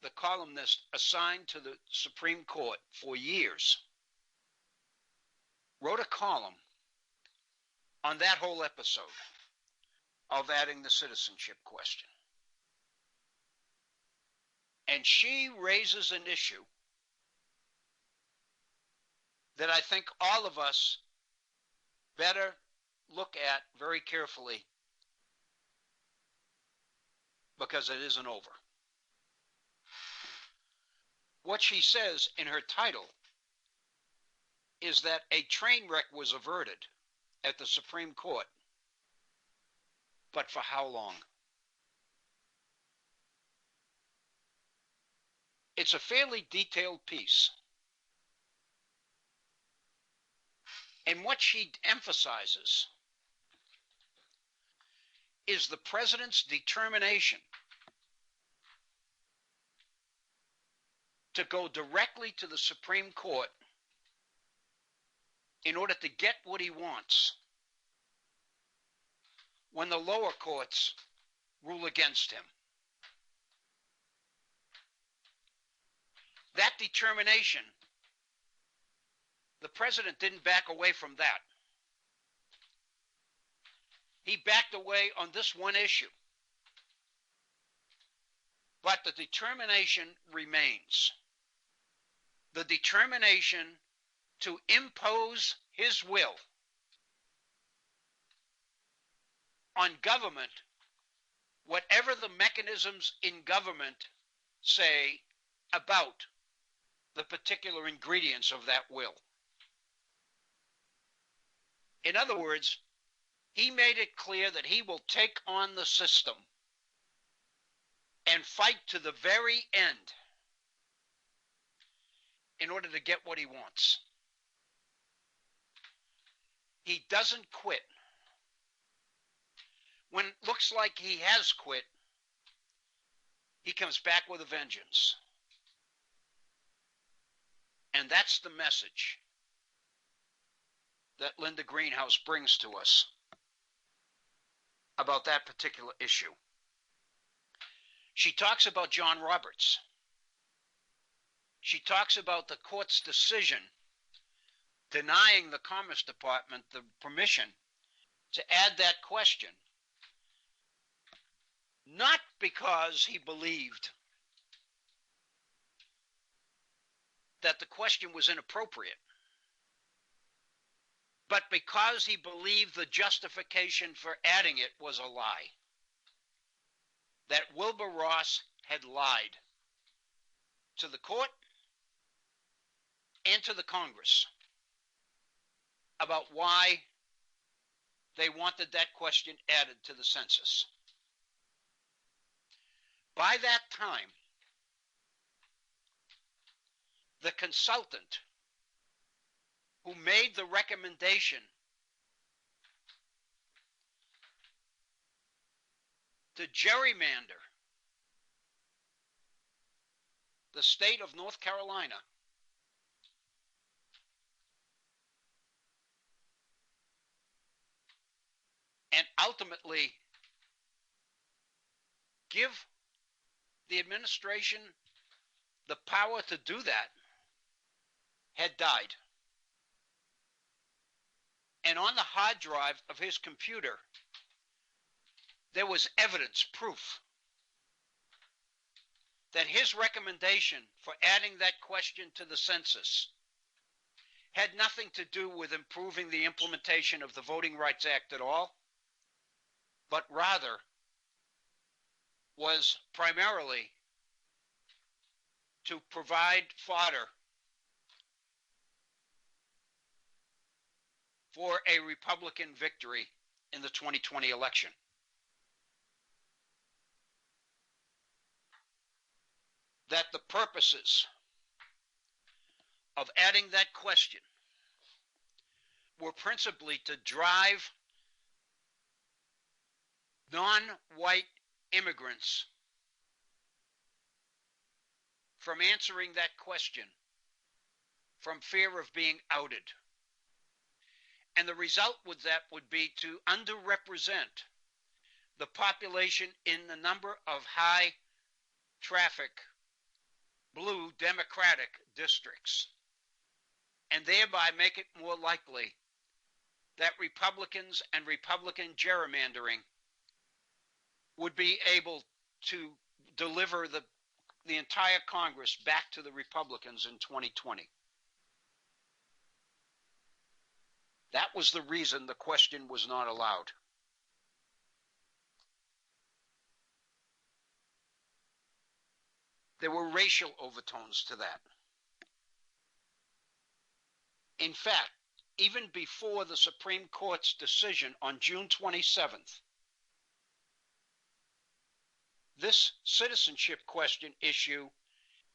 the columnist assigned to the Supreme Court for years, wrote a column on that whole episode of adding the citizenship question. And she raises an issue that I think all of us better look at very carefully, because it isn't over. What she says in her title is that a train wreck was averted at the Supreme Court, but for how long? It's a fairly detailed piece. And what she emphasizes is the president's determination to go directly to the Supreme Court in order to get what he wants when the lower courts rule against him. That determination, the president didn't back away from that. He backed away on this one issue. But the determination remains. The determination to impose his will on government, whatever the mechanisms in government say about the particular ingredients of that will. In other words, he made it clear that he will take on the system and fight to the very end in order to get what he wants. He doesn't quit. When it looks like he has quit, he comes back with a vengeance. And that's the message that Linda Greenhouse brings to us about that particular issue. She talks about John Roberts. She talks about the court's decision denying the Commerce Department the permission to add that question, not because he believed that the question was inappropriate, but because he believed the justification for adding it was a lie. That Wilbur Ross had lied to the court and to the Congress about why they wanted that question added to the census. By that time, the consultant who made the recommendation to gerrymander the state of North Carolina and ultimately give the administration the power to do that had died. And on the hard drive of his computer, there was evidence, proof, that his recommendation for adding that question to the census had nothing to do with improving the implementation of the Voting Rights Act at all, but rather was primarily to provide fodder for a Republican victory in the 2020 election. That the purposes of adding that question were principally to drive non-white immigrants from answering that question from fear of being outed. And the result with that would be to underrepresent the population in the number of high traffic blue Democratic districts, and thereby make it more likely that Republicans and Republican gerrymandering would be able to deliver the entire Congress back to the Republicans in 2020. That was the reason the question was not allowed. There were racial overtones to that. In fact, even before the Supreme Court's decision on June 27th, this citizenship question issue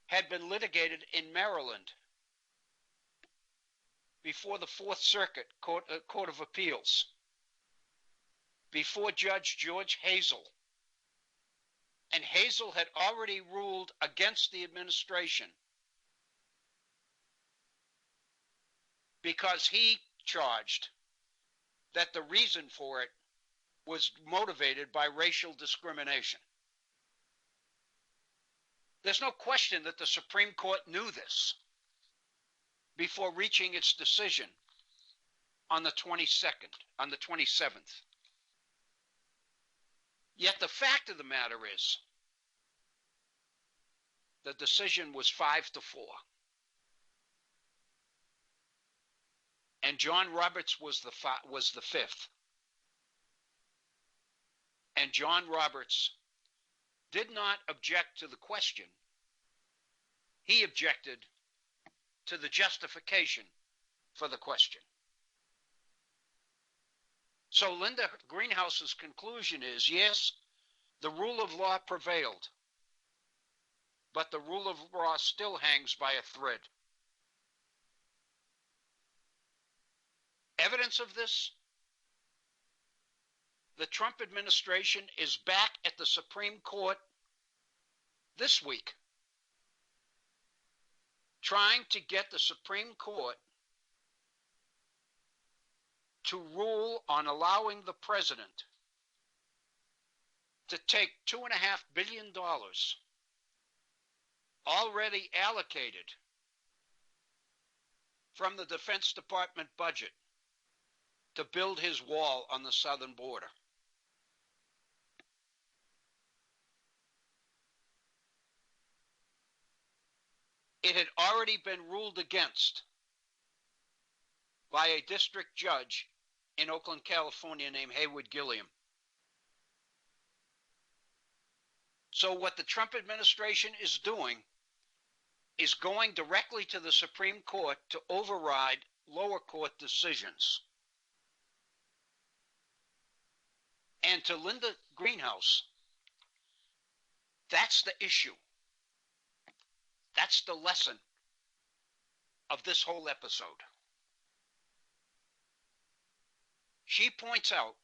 had been litigated in Maryland before the Fourth Circuit Court of Appeals, before Judge George Hazel. And Hazel had already ruled against the administration because he charged that the reason for it was motivated by racial discrimination. There's no question that the Supreme Court knew this before reaching its decision on the 27th. Yet the fact of the matter is, the decision was 5-4. And John Roberts was the fifth. And John Roberts did not object to the question. He objected to the justification for the question. So Linda Greenhouse's conclusion is, yes, the rule of law prevailed, but the rule of law still hangs by a thread. Evidence of this? The Trump administration is back at the Supreme Court this week, trying to get the Supreme Court to rule on allowing the president to take $2.5 billion already allocated from the Defense Department budget to build his wall on the southern border. It had already been ruled against by a district judge in Oakland, California named Haywood Gilliam. So what the Trump administration is doing is going directly to the Supreme Court to override lower court decisions. And to Linda Greenhouse, that's the issue. That's the lesson of this whole episode. She points out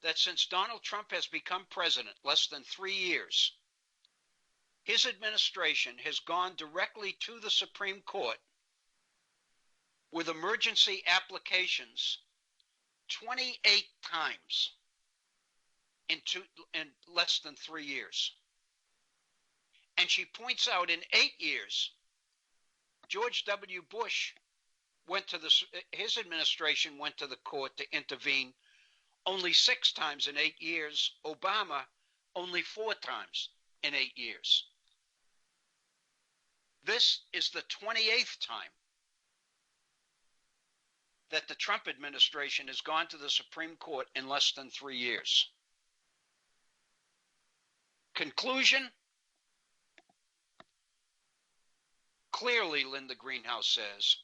that since Donald Trump has become president less than 3 years, his administration has gone directly to the Supreme Court with emergency applications 28 times in less than 3 years. And she points out in 8 years, George W. Bush his administration went to the court to intervene only 6 times in 8 years. Obama only 4 times in 8 years. This is the 28th time that the Trump administration has gone to the Supreme Court in less than 3 years. Conclusion? Clearly, Linda Greenhouse says,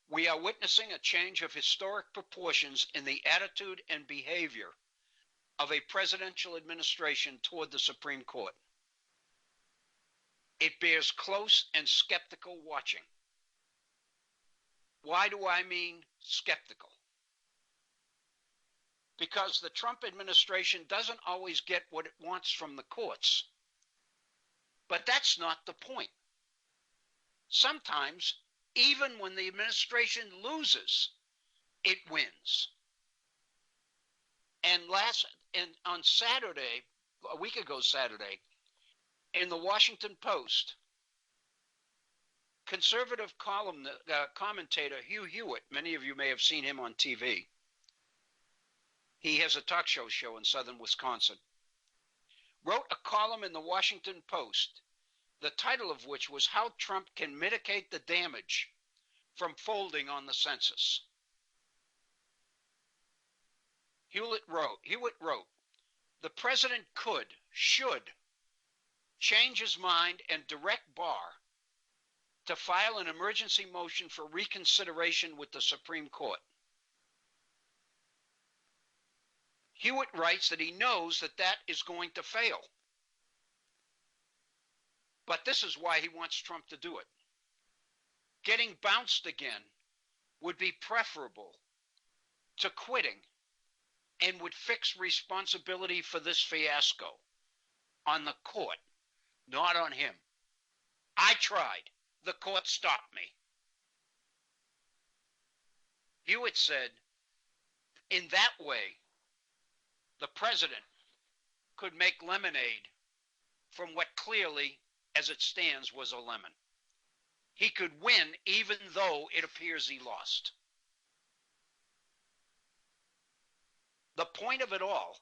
we are witnessing a change of historic proportions in the attitude and behavior of a presidential administration toward the Supreme Court. It bears close and skeptical watching. Why do I mean skeptical? Because the Trump administration doesn't always get what it wants from the courts. But that's not the point. Sometimes, even when the administration loses, it wins. And on Saturday, a week ago Saturday, in the Washington Post, conservative commentator Hugh Hewitt, many of you may have seen him on TV. He has a talk show in southern Wisconsin, wrote a column in the Washington Post, the title of which was How Trump Can Mitigate the Damage from Folding on the Census. Hewitt wrote, the president should change his mind and direct Barr to file an emergency motion for reconsideration with the Supreme Court. Hewitt writes that he knows that is going to fail. But this is why he wants Trump to do it. Getting bounced again would be preferable to quitting and would fix responsibility for this fiasco on the court, not on him. I tried. The court stopped me. Hewitt said, in that way, the president could make lemonade from what clearly, as it stands, was a lemon. He could win even though it appears he lost. The point of it all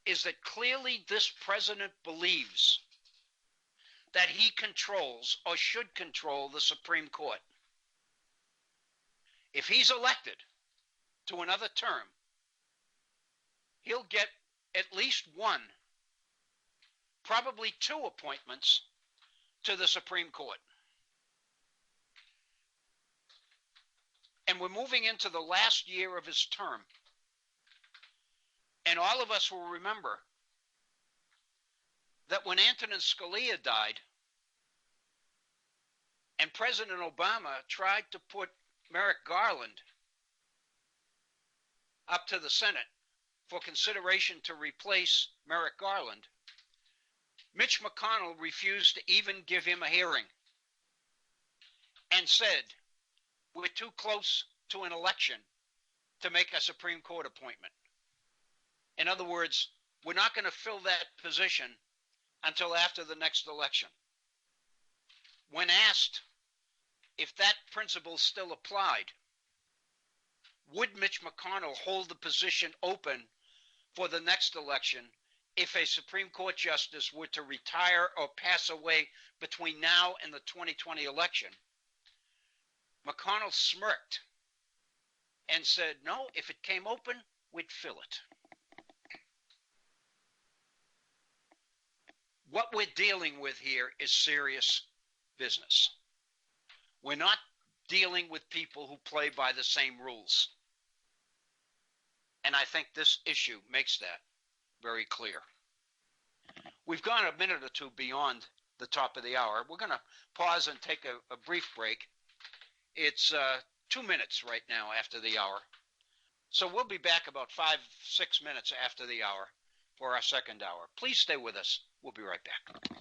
is that clearly this president believes that he controls or should control the Supreme Court. If he's elected to another term, he'll get at least one, probably two appointments to the Supreme Court. And we're moving into the last year of his term. And all of us will remember that when Antonin Scalia died and President Obama tried to put Merrick Garland up to the Senate for consideration to replace Merrick Garland, Mitch McConnell refused to even give him a hearing and said, we're too close to an election to make a Supreme Court appointment. In other words, we're not going to fill that position until after the next election. When asked if that principle still applied, would Mitch McConnell hold the position open for the next election if a Supreme Court justice were to retire or pass away between now and the 2020 election? McConnell smirked and said, no, if it came open, we'd fill it. What we're dealing with here is serious business. We're not dealing with people who play by the same rules. And I think this issue makes that very clear. We've gone a minute or two beyond the top of the hour. We're going to pause and take a brief break. It's 2 minutes right now after the hour. So we'll be back about 5-6 minutes after the hour for our second hour. Please stay with us. We'll be right back.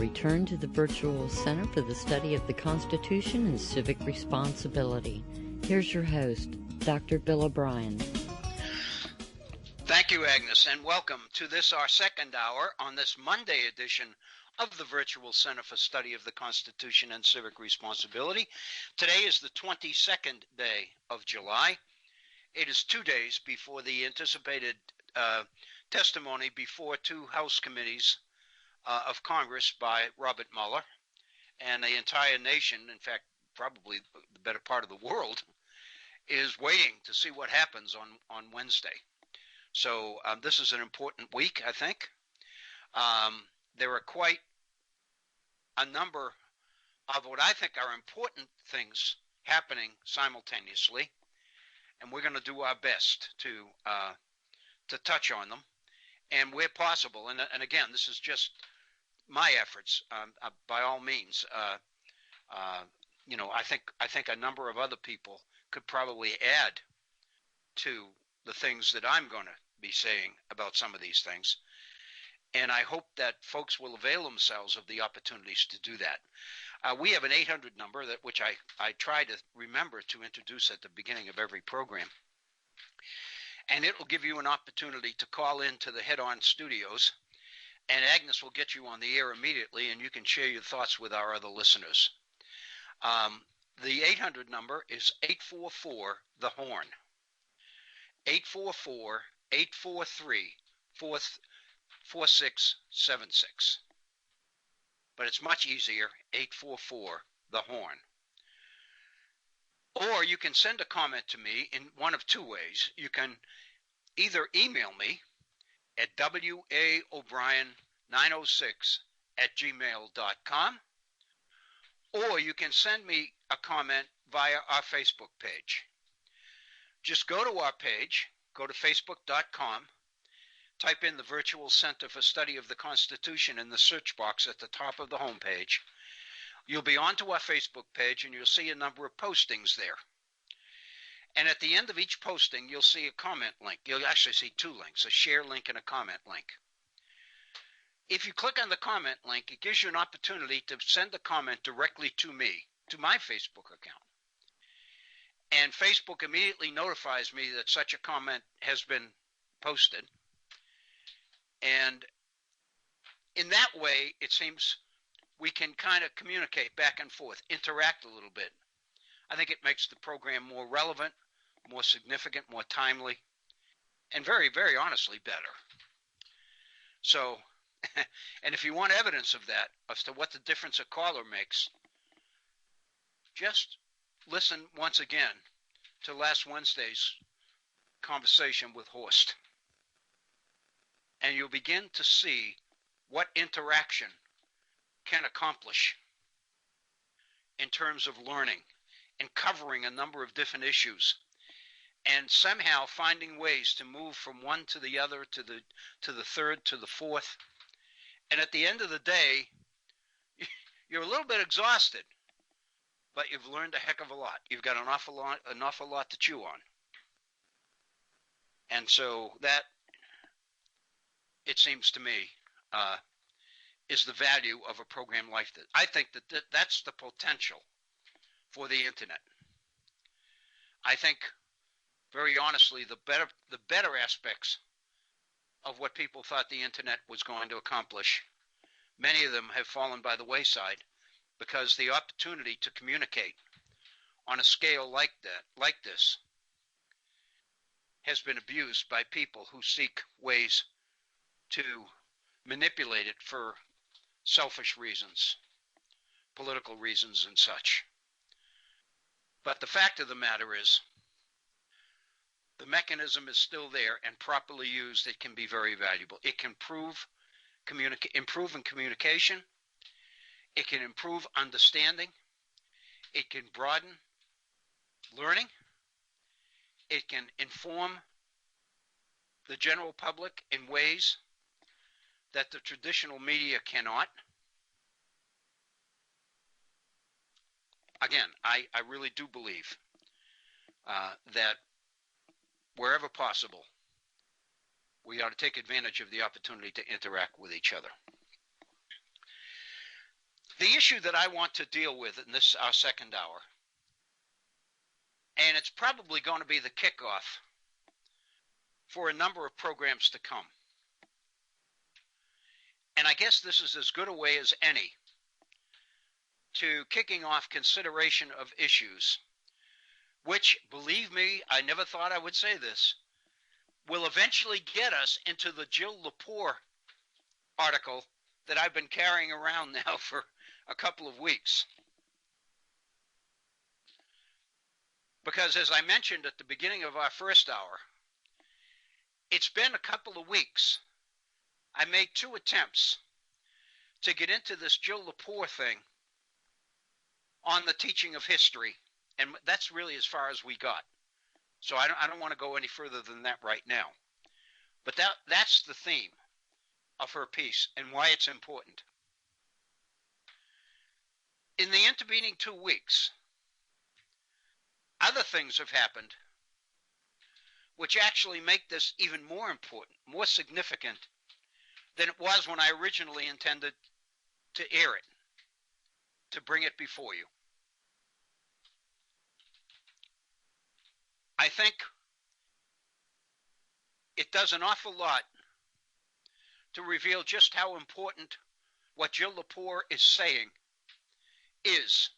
return to the Virtual Center for the Study of the Constitution and Civic Responsibility. Here's your host, Dr. Bill Obrien. Thank you, Agnes, and welcome to this, our second hour on this Monday edition of the Virtual Center for Study of the Constitution and Civic Responsibility. Today is the 22nd day of July. It is 2 days before the anticipated testimony before two House committees of Congress by Robert Mueller, and the entire nation, in fact, probably the better part of the world, is waiting to see what happens on Wednesday. So this is an important week, I think. There are quite a number of what I think are important things happening simultaneously, and we're going to do our best to touch on them, and where possible. And again, this is just my efforts. By all means, I think a number of other people could probably add to the things that I'm going to be saying about some of these things. And I hope that folks will avail themselves of the opportunities to do that. We have an 800 number which I try to remember to introduce at the beginning of every program. And it will give you an opportunity to call into the Head-On Studios, and Agnes will get you on the air immediately, and you can share your thoughts with our other listeners. The 800 number is 844-THE-HORN, 844-843-4676. But it's much easier, 844-THE-HORN. Or you can send a comment to me in one of two ways. You can either email me at waobrien906@gmail.com, or you can send me a comment via our Facebook page. Just go to our page, go to facebook.com, type in the Virtual Center for Study of the Constitution in the search box at the top of the homepage. You'll be onto our Facebook page, and you'll see a number of postings there. And at the end of each posting, you'll see a comment link. You'll actually see two links, a share link and a comment link. If you click on the comment link, it gives you an opportunity to send a comment directly to me, to my Facebook account. And Facebook immediately notifies me that such a comment has been posted. And in that way, it seems we can kind of communicate back and forth, interact a little bit. I think it makes the program more relevant, more significant, more timely, and very, very honestly, better. So, and if you want evidence of that, as to what the difference a caller makes, just listen once again to last Wednesday's conversation with Horst, and you'll begin to see what interaction can accomplish in terms of learning and covering a number of different issues, and somehow finding ways to move from one to the other, to the third, to the fourth. And at the end of the day, you're a little bit exhausted, but you've learned a heck of a lot. You've got an awful lot to chew on. And so that, it seems to me, is the value of a program like this. I think that that's the potential for the internet. I think, very honestly, the better aspects of what people thought the internet was going to accomplish, many of them have fallen by the wayside, because the opportunity to communicate on a scale like this, has been abused by people who seek ways to manipulate it for selfish reasons, political reasons and such. But the fact of the matter is, the mechanism is still there, and properly used, it can be very valuable. It can improve in communication. It can improve understanding. It can broaden learning. It can inform the general public in ways that the traditional media cannot. Again, I really do believe that wherever possible, we ought to take advantage of the opportunity to interact with each other. The issue that I want to deal with in this, our second hour, and it's probably going to be the kickoff for a number of programs to come. And I guess this is as good a way as any to kicking off consideration of issues, which, believe me, I never thought I would say this, will eventually get us into the Jill Lepore article that I've been carrying around now for a couple of weeks. Because as I mentioned at the beginning of our first hour, it's been a couple of weeks. I made 2 attempts to get into this Jill Lepore thing on the teaching of history, and that's really as far as we got. So I don't want to go any further than that right now. But that's the theme of her piece and why it's important. In the intervening 2 weeks, other things have happened which actually make this even more important, more significant than it was when I originally intended to air it, to bring it before you. I think it does an awful lot to reveal just how important what Jill Lepore is saying is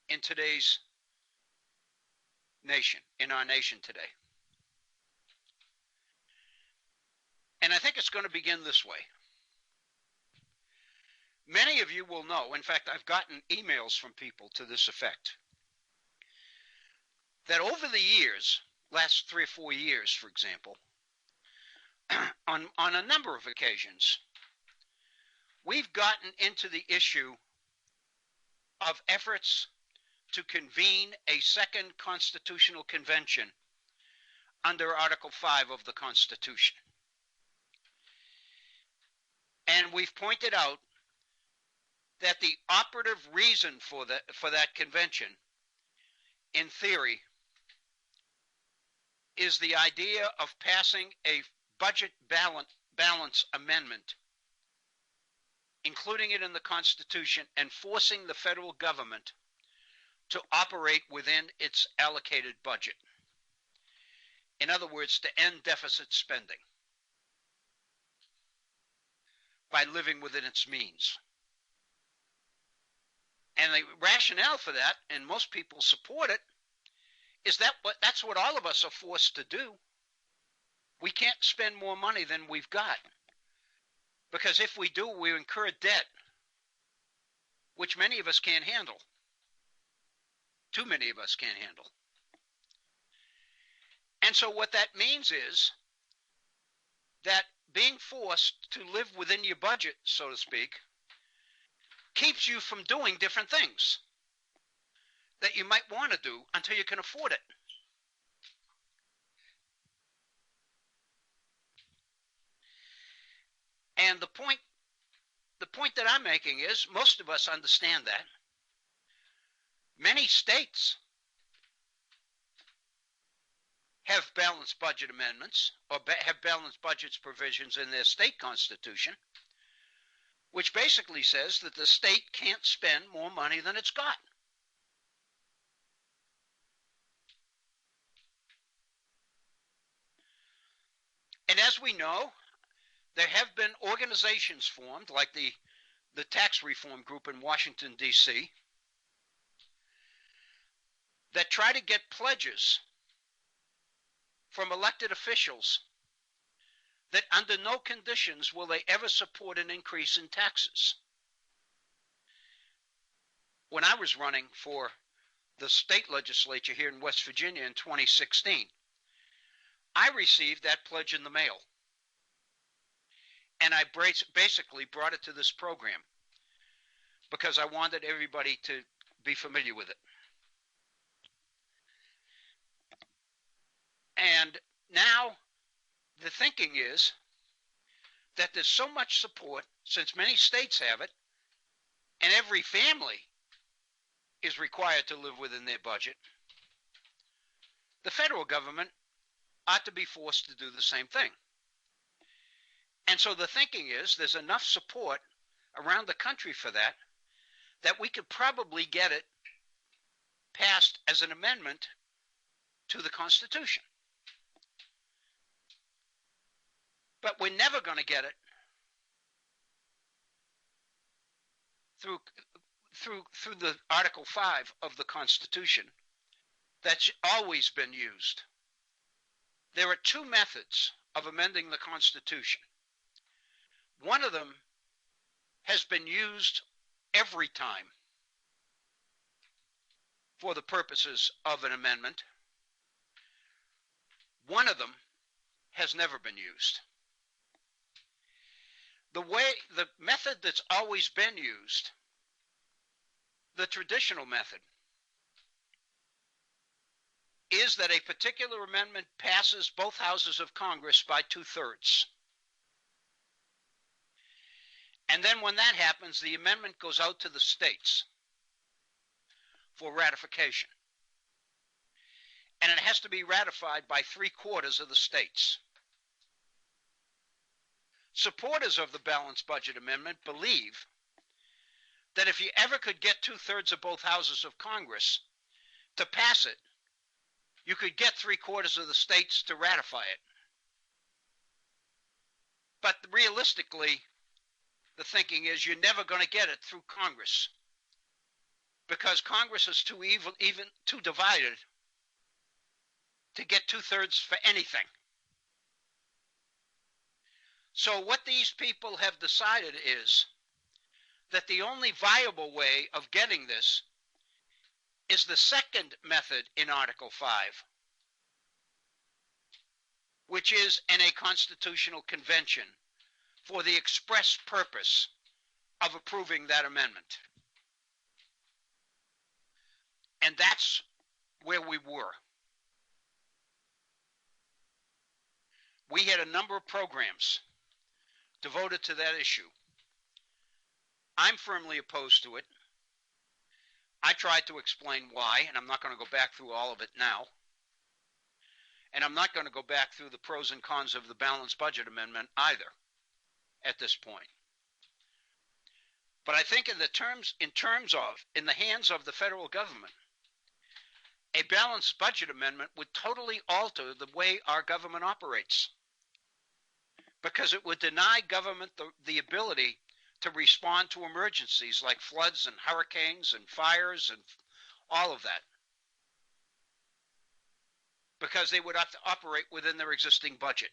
in today's nation, in our nation today. And I think it's going to begin this way. Many of you will know, in fact, I've gotten emails from people to this effect, that over the years, last 3 or 4 years, for example, on a number of occasions, we've gotten into the issue of efforts to convene a second constitutional convention under Article 5 of the Constitution. And we've pointed out that the operative reason for that convention, in theory, is the idea of passing a budget balance amendment, including it in the Constitution, and forcing the federal government to operate within its allocated budget. In other words, to end deficit spending by living within its means. And the rationale for that, and most people support it, is that's what all of us are forced to do. We can't spend more money than we've got, because if we do, we incur debt, which many of us can't handle. Too many of us can't handle. And so what that means is that being forced to live within your budget, so to speak, keeps you from doing different things that you might want to do until you can afford it. And the point that I'm making is most of us understand that. Many states have balanced budget amendments or have balanced budgets provisions in their state constitution, which basically says that the state can't spend more money than it's got. And as we know, there have been organizations formed, like the tax reform group in Washington, D.C., that try to get pledges from elected officials that under no conditions will they ever support an increase in taxes. When I was running for the state legislature here in West Virginia in 2016, I received that pledge in the mail. And I basically brought it to this program because I wanted everybody to be familiar with it. And now the thinking is that there's so much support, since many states have it, and every family is required to live within their budget, the federal government ought to be forced to do the same thing. And so the thinking is there's enough support around the country for that that we could probably get it passed as an amendment to the Constitution. But we're never going to get it through the Article 5 of the Constitution that's always been used. There are two methods of amending the Constitution. One of them has been used every time for the purposes of an amendment. One of them has never been used. The method that's always been used, the traditional method, is that a particular amendment passes both houses of Congress by 2/3. And then when that happens, the amendment goes out to the states for ratification. And it has to be ratified by 3/4 of the states. Supporters of the balanced budget amendment believe that if you ever could get 2/3 of both houses of Congress to pass it, you could get 3/4 of the states to ratify it. But realistically, the thinking is you're never going to get it through Congress because Congress is too divided to get 2/3 for anything. So what these people have decided is that the only viable way of getting this is the second method in Article 5, which is in a constitutional convention for the express purpose of approving that amendment. And that's where we were. We had a number of programs devoted to that issue. I'm firmly opposed to it. I tried to explain why, and I'm not going to go back through all of it now. And I'm not going to go back through the pros and cons of the balanced budget amendment either at this point. But I think in the hands of the federal government, a balanced budget amendment would totally alter the way our government operates, because it would deny government the ability to respond to emergencies like floods and hurricanes and fires and all of that, because they would have to operate within their existing budget.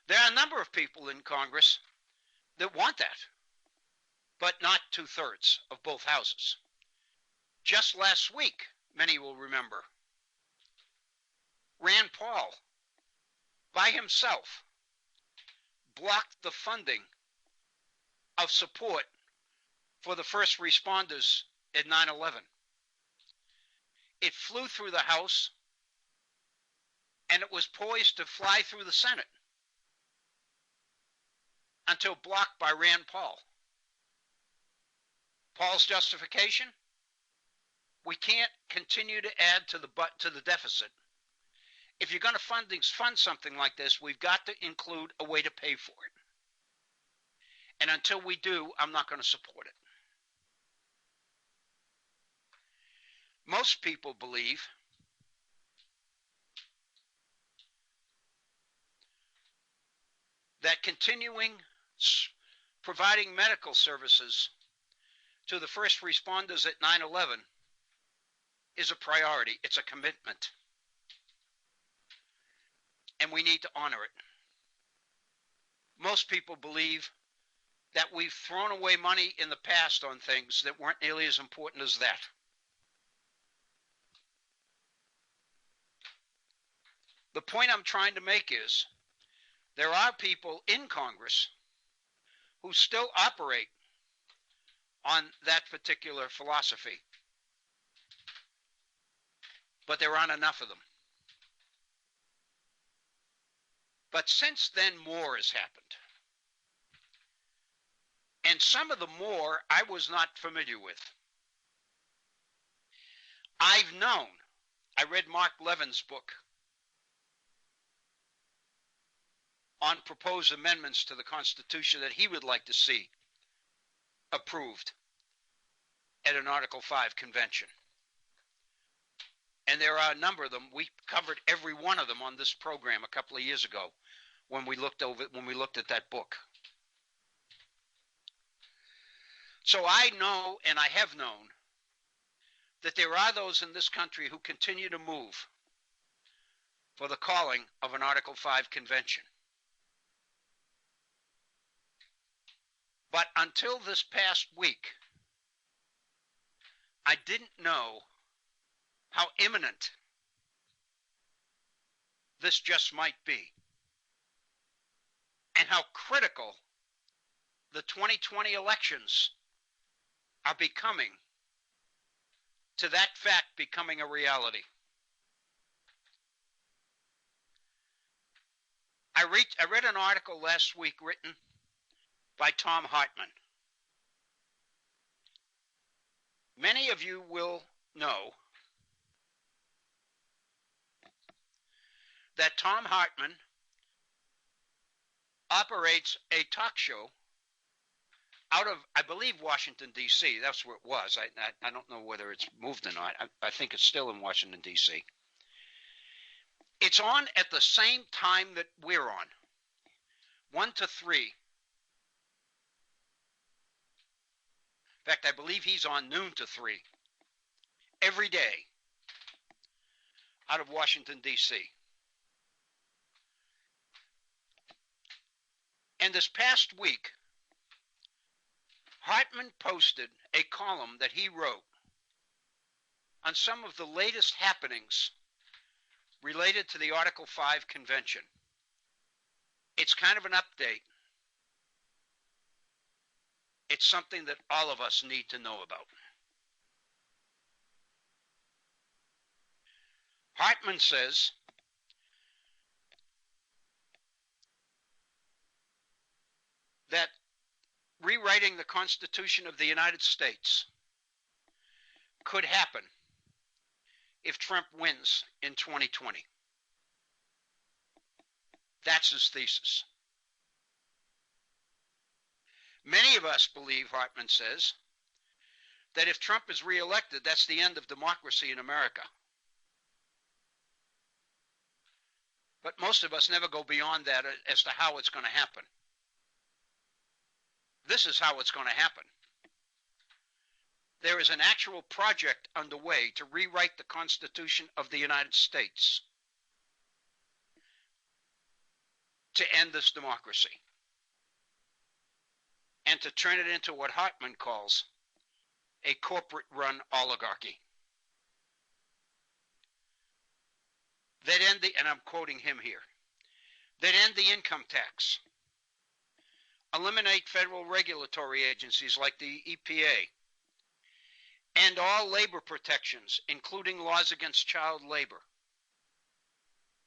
There are a number of people in Congress that want that, but not 2/3 of both houses. Just last week, many will remember, Rand Paul, by himself, blocked the funding of support for the first responders at 9/11. It flew through the House, and it was poised to fly through the Senate until blocked by Rand Paul. Paul's justification: we can't continue to add to the deficit. If you're going to fund something like this, we've got to include a way to pay for it. And until we do, I'm not going to support it. Most people believe that continuing providing medical services to the first responders at 9/11 is a priority. It's a commitment. And we need to honor it. Most people believe that we've thrown away money in the past on things that weren't nearly as important as that. The point I'm trying to make is there are people in Congress who still operate on that particular philosophy, but there aren't enough of them. But since then, more has happened. And some of the more I was not familiar with. I read Mark Levin's book on proposed amendments to the Constitution that he would like to see approved. at an Article 5 convention. And there are a number of them. We covered every one of them on this program a couple of years ago when we looked at that book. So I know, and I have known, that there are those in this country who continue to move for the calling of an Article 5 convention. But until this past week, I didn't know how imminent this just might be, and how critical the 2020 elections are becoming to that fact becoming a reality. I read an article last week written by Tom Hartman. Many of you will know that Tom Hartman operates a talk show out of, I believe, Washington, D.C. That's where it was. I don't know whether it's moved or not. I think it's still in Washington, D.C. It's on at the same time that we're on, 1 to 3. In fact, I believe he's on noon to 3 every day out of Washington, D.C. And this past week, Hartman posted a column that he wrote on some of the latest happenings related to the Article 5 convention. It's kind of an update. It's something that all of us need to know about. Hartman says that rewriting the Constitution of the United States could happen if Trump wins in 2020. That's his thesis. Many of us believe, Hartman says, that if Trump is reelected, that's the end of democracy in America. But most of us never go beyond that as to how it's going to happen. This is how it's going to happen. There is an actual project underway to rewrite the Constitution of the United States to end this democracy and to turn it into what Hartman calls a corporate-run oligarchy. That end the, and I'm quoting him here, that end the income tax, eliminate federal regulatory agencies like the EPA, and all labor protections, including laws against child labor,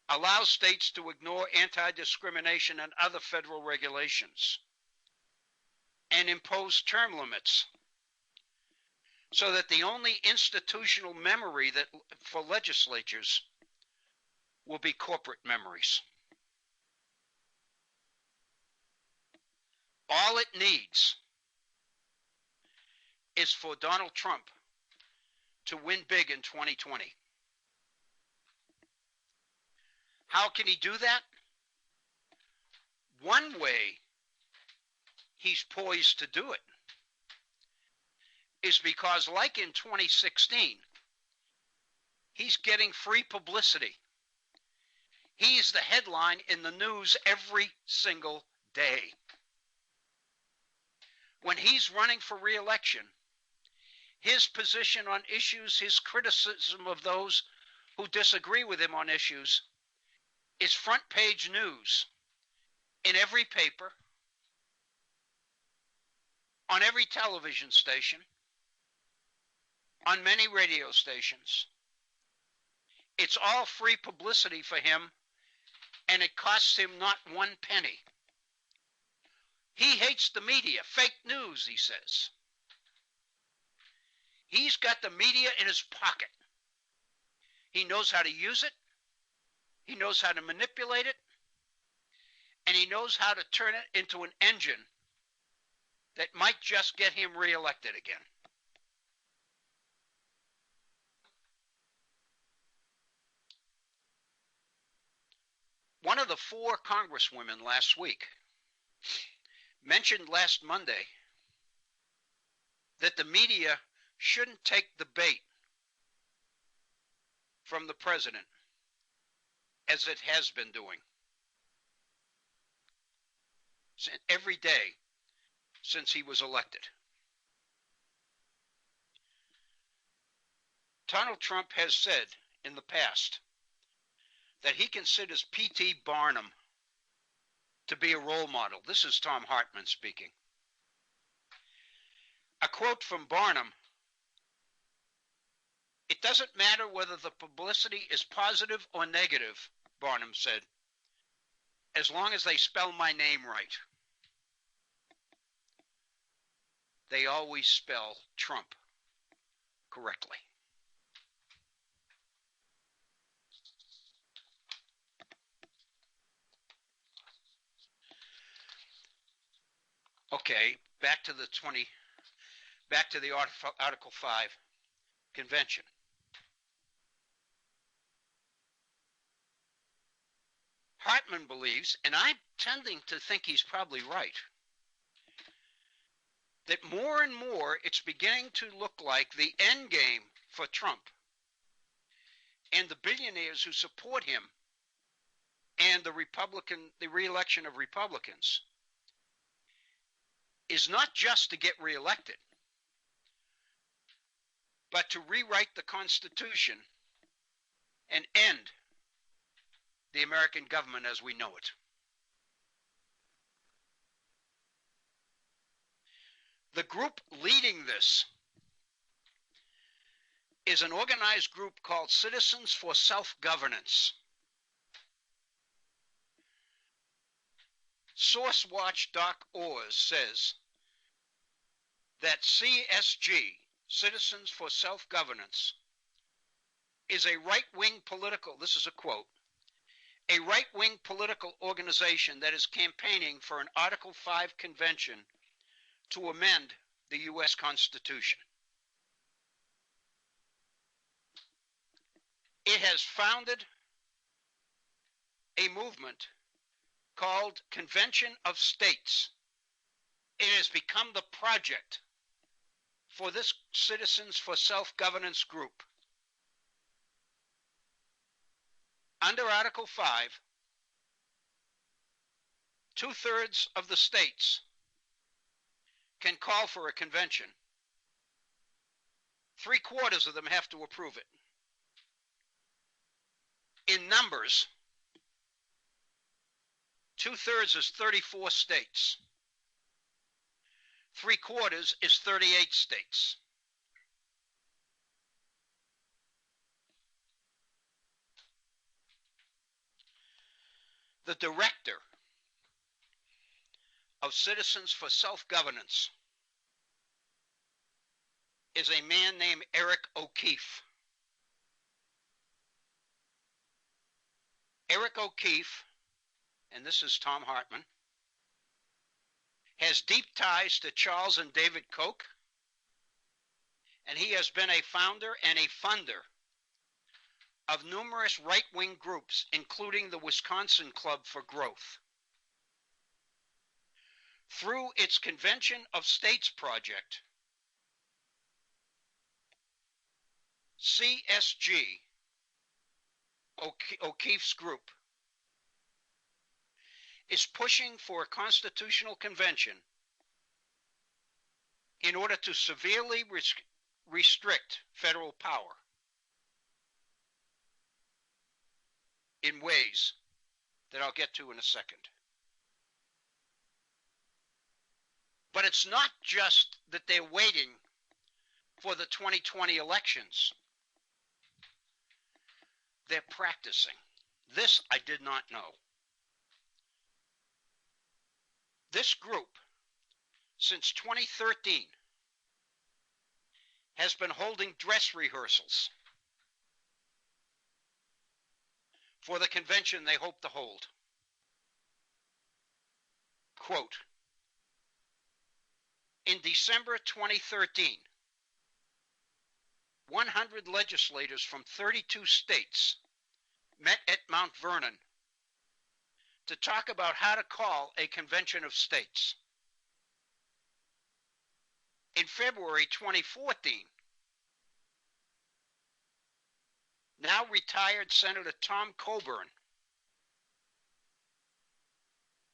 allow states to ignore anti-discrimination and other federal regulations, and impose term limits so that the only institutional memory that for legislatures will be corporate memories. All it needs is for Donald Trump to win big in 2020. How can he do that? One way he's poised to do it is because, like in 2016, he's getting free publicity. He's the headline in the news every single day. When he's running for re-election, his position on issues, his criticism of those who disagree with him on issues, is front page news in every paper, on every television station, on many radio stations. It's all free publicity for him, and it costs him not one penny. He hates the media, fake news, he says. He's got the media in his pocket. He knows how to use it. He knows how to manipulate it. And he knows how to turn it into an engine that might just get him reelected again. of the 4 congresswomen last week mentioned last Monday that the media shouldn't take the bait from the president as it has been doing every day since he was elected. Donald Trump has said in the past that he considers P.T. Barnum to be a role model. This is Tom Hartman speaking. A quote from Barnum: "It doesn't matter whether the publicity is positive or negative," Barnum said, "as long as they spell my name right." They always spell Trump correctly. Okay, back to the Article 5 convention. Hartman believes, and I'm tending to think he's probably right, that more and more it's beginning to look like the end game for Trump and the billionaires who support him and the re-election of Republicans is not just to get reelected, but to rewrite the Constitution and end the American government as we know it. The group leading this is an organized group called Citizens for Self-Governance. SourceWatch.org says that CSG, Citizens for Self-Governance, is a right-wing political, this is a quote, a right-wing political organization that is campaigning for an Article 5 convention to amend the U.S. Constitution. It has founded a movement called Convention of States. It has become the project for this Citizens for Self-Governance group. Under Article 5, 2/3 of the states can call for a convention. 3/4 of them have to approve it. In numbers, 2/3 is 34 states. 3/4 is 38 states. The director of Citizens for Self-Governance is a man named Eric O'Keefe. Eric O'Keefe, and this is Tom Hartman, has deep ties to Charles and David Koch, and he has been a founder and a funder of numerous right-wing groups, including the Wisconsin Club for Growth. Through its Convention of States project, CSG, O'Keefe's group, is pushing for a constitutional convention in order to severely restrict federal power in ways that I'll get to in a second. But it's not just that they're waiting for the 2020 elections. They're practicing. This I did not know. This group, since 2013, has been holding dress rehearsals for the convention they hope to hold. Quote, in December 2013, 100 legislators from 32 states met at Mount Vernon to talk about how to call a convention of states. In February 2014, now retired Senator Tom Coburn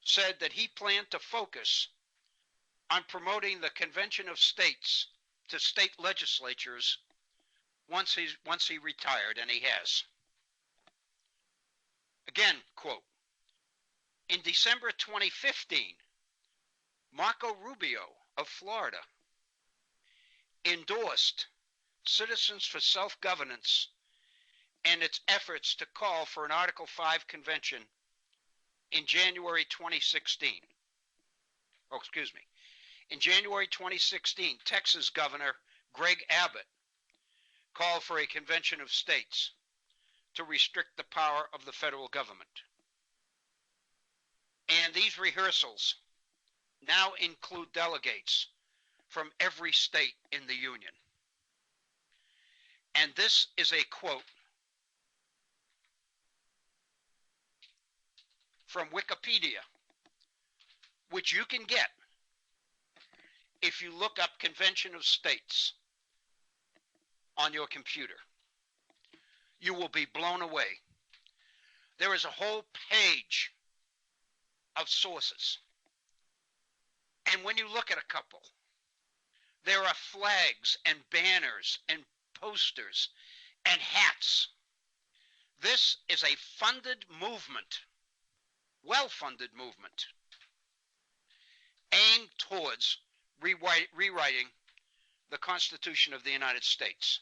said that he planned to focus on promoting the Convention of States to state legislatures once he retired, and he has. Again, quote, in December 2015, Marco Rubio of Florida endorsed Citizens for Self-Governance and its efforts to call for an Article 5 convention in January 2016. Oh, excuse me. In January 2016, Texas Governor Greg Abbott called for a convention of states to restrict the power of the federal government. And these rehearsals now include delegates from every state in the Union. And this is a quote from Wikipedia, which you can get if you look up Convention of States on your computer. You will be blown away. There is a whole page of sources. And when you look at a couple, there are flags and banners and posters and hats. This is a funded movement, well-funded movement, aimed towards rewriting the Constitution of the United States.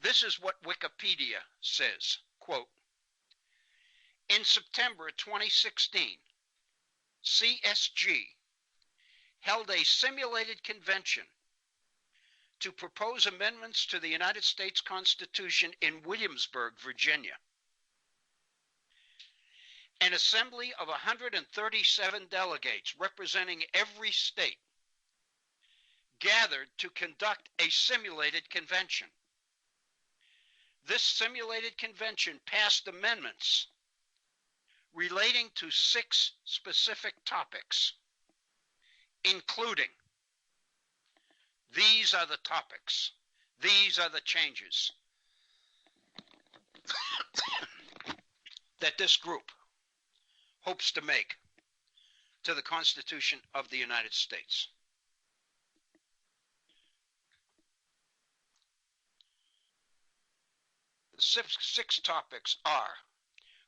This is what Wikipedia says, quote, in September 2016, CSG held a simulated convention to propose amendments to the United States Constitution in Williamsburg, Virginia. An assembly of 137 delegates representing every state gathered to conduct a simulated convention. This simulated convention passed amendments relating to 6 specific topics, including these are the topics, these are the changes that this group hopes to make to the Constitution of the United States. The 6 topics are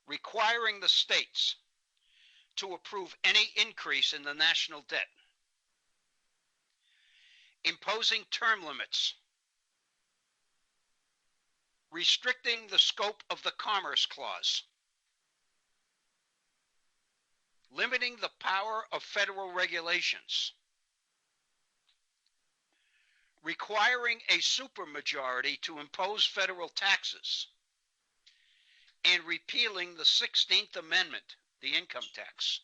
requiring the states to approve any increase in the national debt, imposing term limits, restricting the scope of the Commerce Clause, limiting the power of federal regulations, requiring a supermajority to impose federal taxes, and repealing the 16th Amendment, the income tax.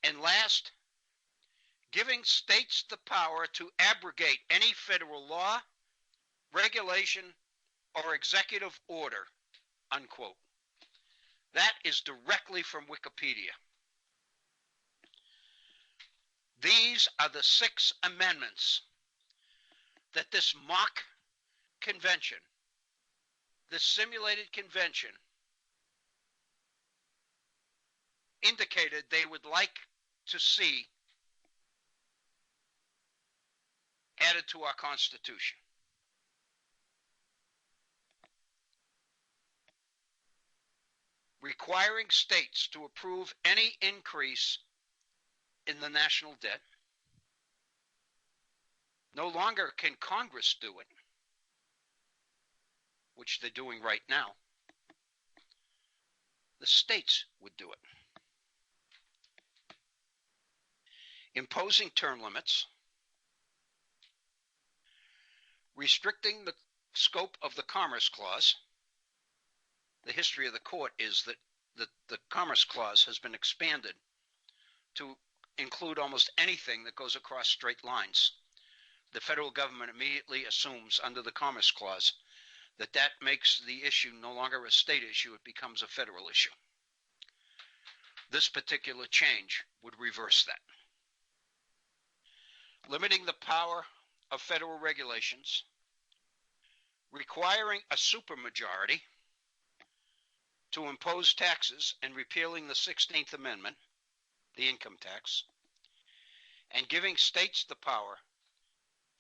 And last, giving states the power to abrogate any federal law, regulation, or executive order, unquote. That is directly from Wikipedia. These are the 6 amendments that this mock convention, this simulated convention, indicated they would like to see added to our Constitution. Requiring states to approve any increase in the national debt. No longer can Congress do it, which they're doing right now. The states would do it. Imposing term limits, restricting the scope of the Commerce Clause. The history of the court is that the Commerce Clause has been expanded to include almost anything that goes across straight lines. The federal government immediately assumes under the Commerce Clause that makes the issue no longer a state issue, it becomes a federal issue. This particular change would reverse that. Limiting the power of federal regulations, requiring a supermajority to impose taxes and repealing the 16th Amendment, the income tax, and giving states the power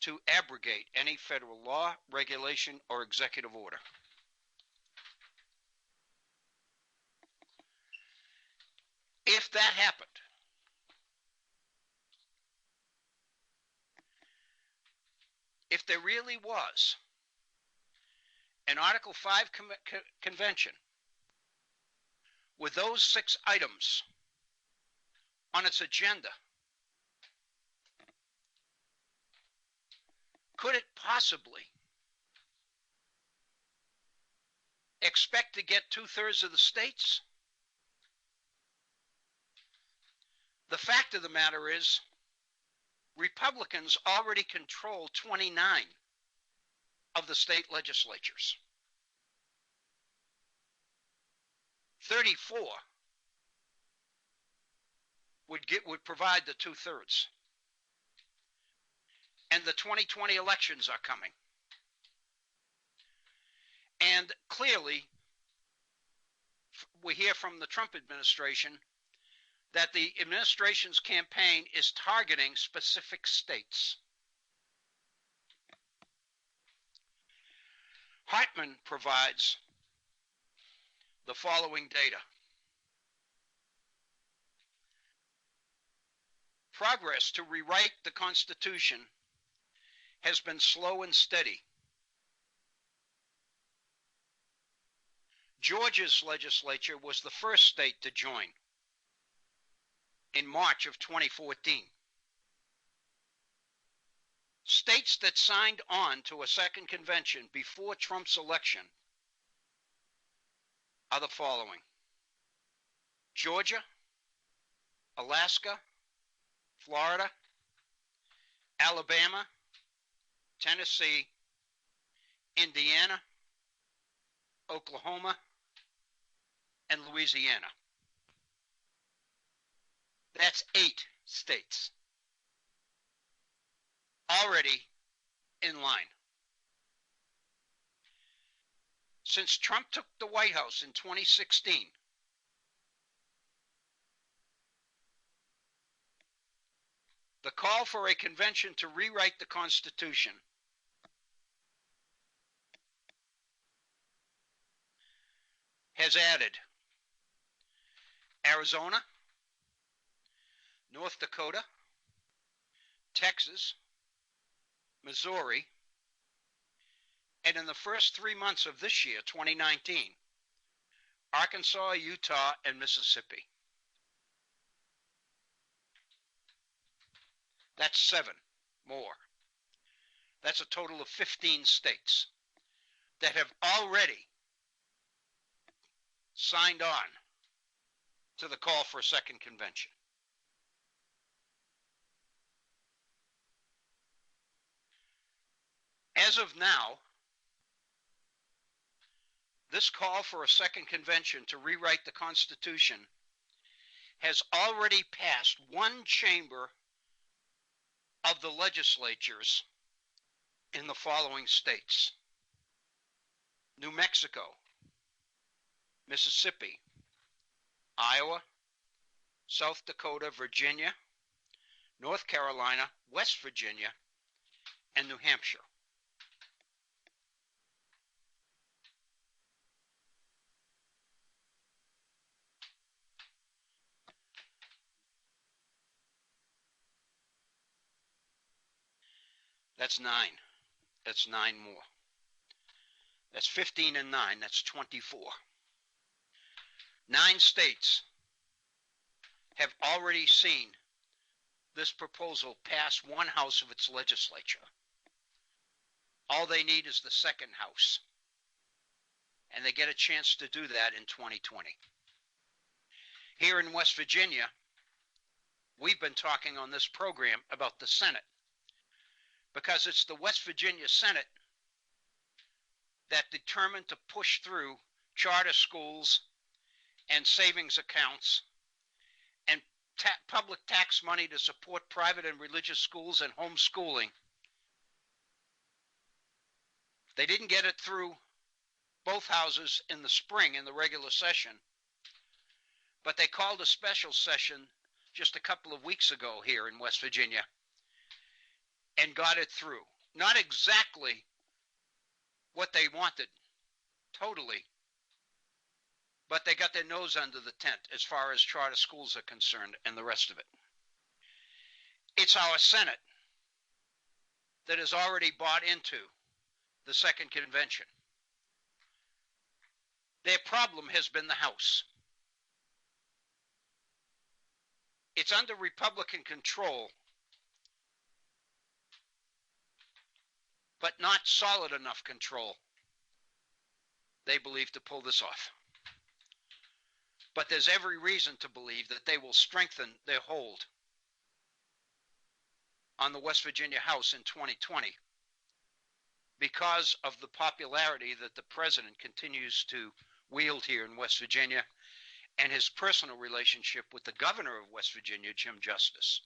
to abrogate any federal law, regulation, or executive order. If that happened, if there really was an Article 5 convention with those 6 items on its agenda, could it possibly expect to get 2/3 of the states? The fact of the matter is, Republicans already control 29 of the state legislatures. 34 would provide the 2/3. And the 2020 elections are coming. And clearly, we hear from the Trump administration that the administration's campaign is targeting specific states. Hartman provides the following data. Progress to rewrite the Constitution has been slow and steady. Georgia's legislature was the first state to join in March of 2014. States that signed on to a second convention before Trump's election are the following: Georgia, Alaska, Florida, Alabama, Tennessee, Indiana, Oklahoma, and Louisiana. That's 8 states already in line. Since Trump took the White House in 2016, the call for a convention to rewrite the Constitution has added Arizona, North Dakota, Texas, Missouri, and in the first 3 months of this year, 2019, Arkansas, Utah, and Mississippi. That's 7 more. That's a total of 15 states that have already signed on to the call for a second convention. As of now, this call for a second convention to rewrite the Constitution has already passed one chamber of the legislatures in the following states: New Mexico, Mississippi, Iowa, South Dakota, Virginia, North Carolina, West Virginia, and New Hampshire. That's 9. That's 9 more. That's 15 and 9. That's 24. 9 states have already seen this proposal pass one house of its legislature. All they need is the second house. And they get a chance to do that in 2020. Here in West Virginia, we've been talking on this program about the Senate, because it's the West Virginia Senate that determined to push through charter schools and savings accounts and public tax money to support private and religious schools and homeschooling. They didn't get it through both houses in the spring in the regular session, but they called a special session just a couple of weeks ago here in West Virginia and got it through. Not exactly what they wanted, totally, but they got their nose under the tent as far as charter schools are concerned and the rest of it. It's our Senate that has already bought into the second convention. Their problem has been the House. It's under Republican control, but not solid enough control, they believe, to pull this off. But there's every reason to believe that they will strengthen their hold on the West Virginia House in 2020 because of the popularity that the president continues to wield here in West Virginia and his personal relationship with the governor of West Virginia, Jim Justice.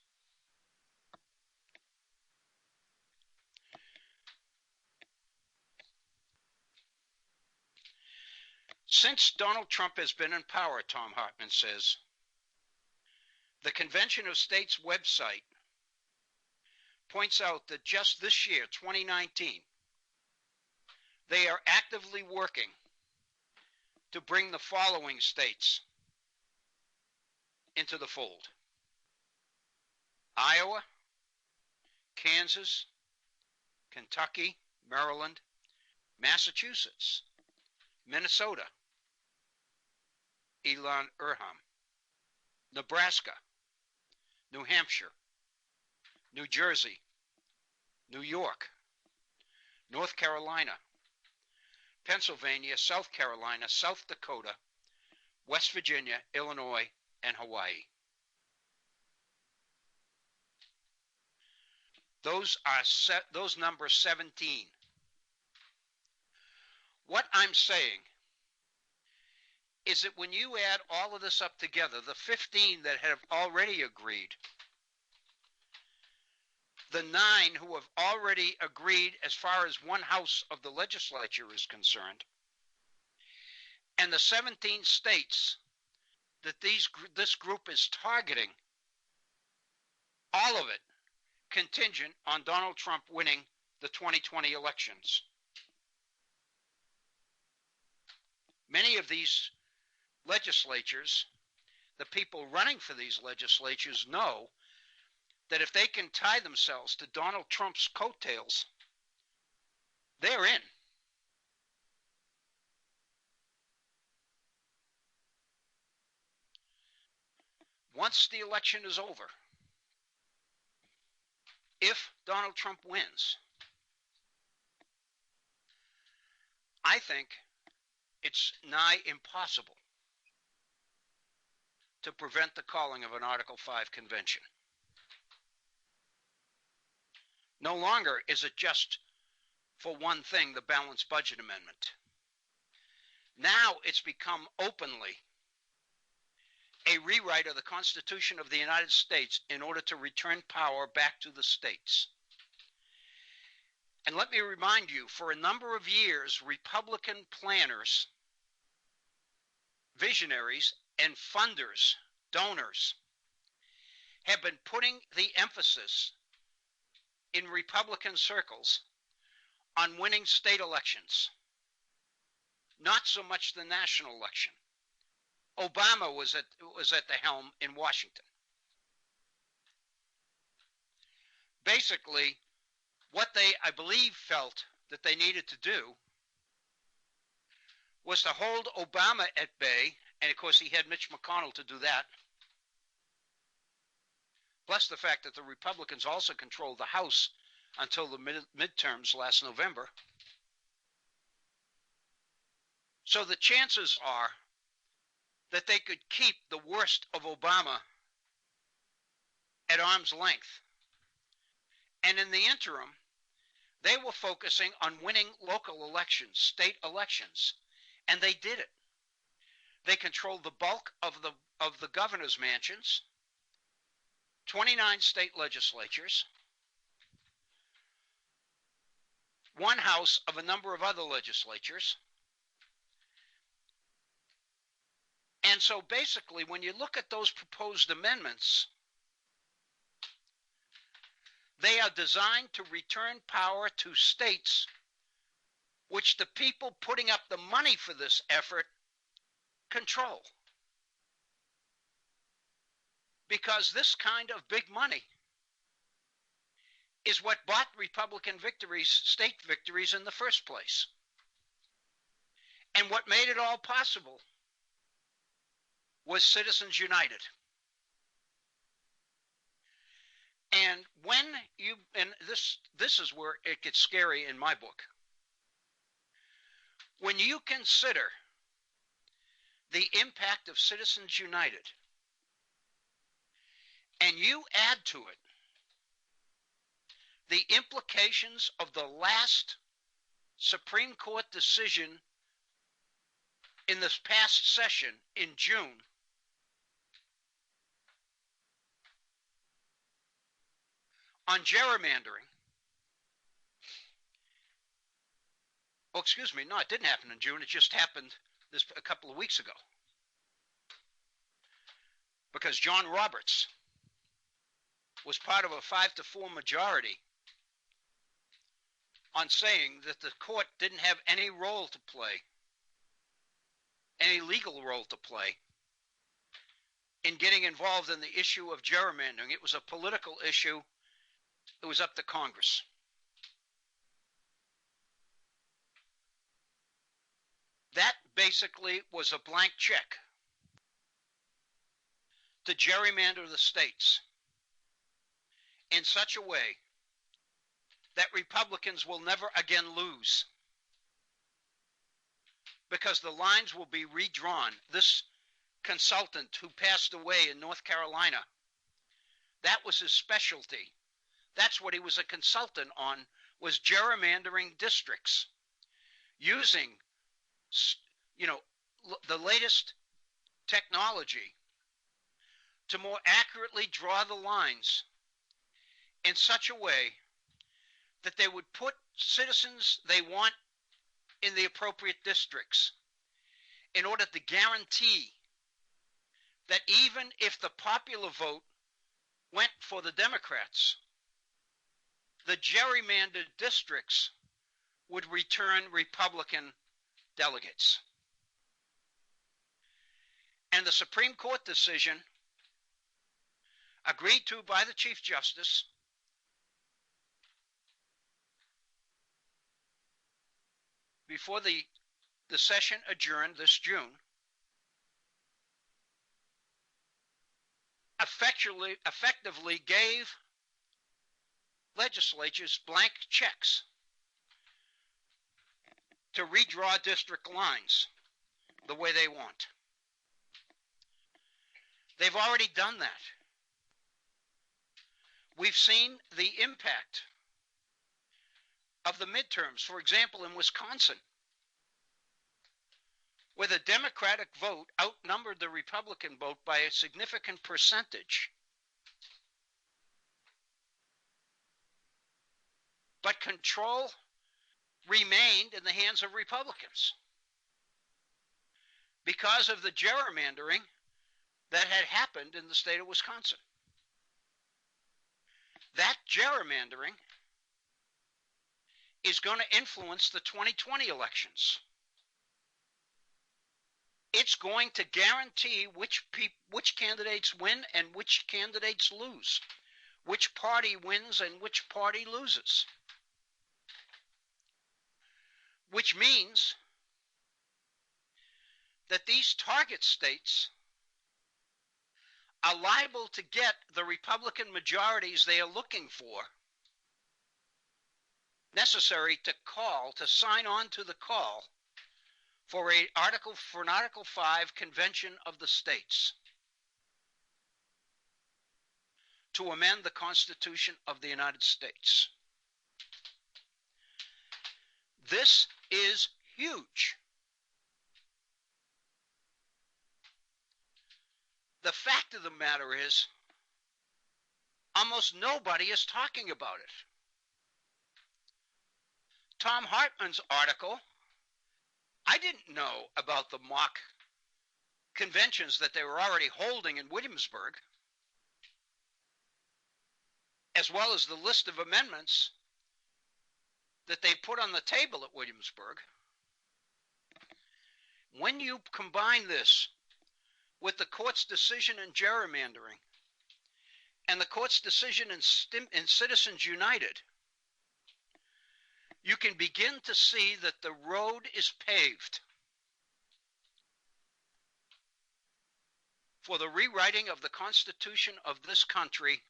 Since Donald Trump has been in power, Tom Hartman says, the Convention of States website points out that just this year, 2019, they are actively working to bring the following states into the fold: Iowa, Kansas, Kentucky, Maryland, Massachusetts, Minnesota, Elon Urham, Nebraska, New Hampshire, New Jersey, New York, North Carolina, Pennsylvania, South Carolina, South Dakota, West Virginia, Illinois, and Hawaii. Those numbers 17. What I'm saying is that when you add all of this up together, the 15 that have already agreed, the 9 who have already agreed as far as one house of the legislature is concerned, and the 17 states that this group is targeting, all of it contingent on Donald Trump winning the 2020 elections. Many of these legislatures, the people running for these legislatures, know that if they can tie themselves to Donald Trump's coattails, they're in. Once the election is over, if Donald Trump wins, I think it's nigh impossible to prevent the calling of an Article 5 convention. No longer is it just for one thing, the balanced budget amendment. Now it's become openly a rewrite of the Constitution of the United States in order to return power back to the states. And let me remind you, for a number of years, Republican planners, visionaries, and funders, donors, have been putting the emphasis in Republican circles on winning state elections, not so much the national election. Obama was at the helm in Washington. Basically, what they, I believe, felt that they needed to do was to hold Obama at bay, and of course he had Mitch McConnell to do that, plus the fact that the Republicans also controlled the House until the midterms last November. So the chances are that they could keep the worst of Obama at arm's length. And in the interim, They were focusing on winning local elections, state elections, and they did it. They controlled the bulk of the governor's mansions, 29 state legislatures, one house of a number of other legislatures. And so basically, when you look at those proposed amendments, they are designed to return power to states which the people putting up the money for this effort control. Because this kind of big money is what bought Republican victories, state victories in the first place. And what made it all possible was Citizens United. And when you, and this is where it gets scary in my book. When you consider the impact of Citizens United, and you add to it the implications of the last Supreme Court decision in this past session in June, on gerrymandering. Oh, excuse me, no, it didn't happen in June. It just happened a couple of weeks ago. Because John Roberts was part of a 5-4 majority on saying that the court didn't have any role to play, any legal role to play, in getting involved in the issue of gerrymandering. It was a political issue. It was up to Congress. That basically was a blank check to gerrymander the states in such a way that Republicans will never again lose, because the lines will be redrawn. This consultant who passed away in North Carolina, that was his specialty. That's what he was a consultant on, was gerrymandering districts using, the latest technology to more accurately draw the lines in such a way that they would put citizens they want in the appropriate districts in order to guarantee that even if the popular vote went for the Democrats, the gerrymandered districts would return Republican delegates. And the Supreme Court decision, agreed to by the Chief Justice, before the session adjourned this June, effectively gave legislatures blank checks to redraw district lines the way they want. They've already done that. We've seen the impact of the midterms, for example, in Wisconsin, where the Democratic vote outnumbered the Republican vote by a significant percentage. But control remained in the hands of Republicans because of the gerrymandering that had happened in the state of Wisconsin. That gerrymandering is going to influence the 2020 elections. It's going to guarantee which candidates win and which candidates lose, which party wins and which party loses. Which means that these target states are liable to get the Republican majorities they are looking for, necessary to sign on to the call for an Article 5 convention of the states to amend the Constitution of the United States. This is huge. The fact of the matter is, almost nobody is talking about it. Tom Hartman's article, I didn't know about the mock conventions that they were already holding in Williamsburg, as well as the list of amendments that they put on the table at Williamsburg. When you combine this with the court's decision in gerrymandering and the court's decision in Citizens United, you can begin to see that the road is paved for the rewriting of the Constitution of this country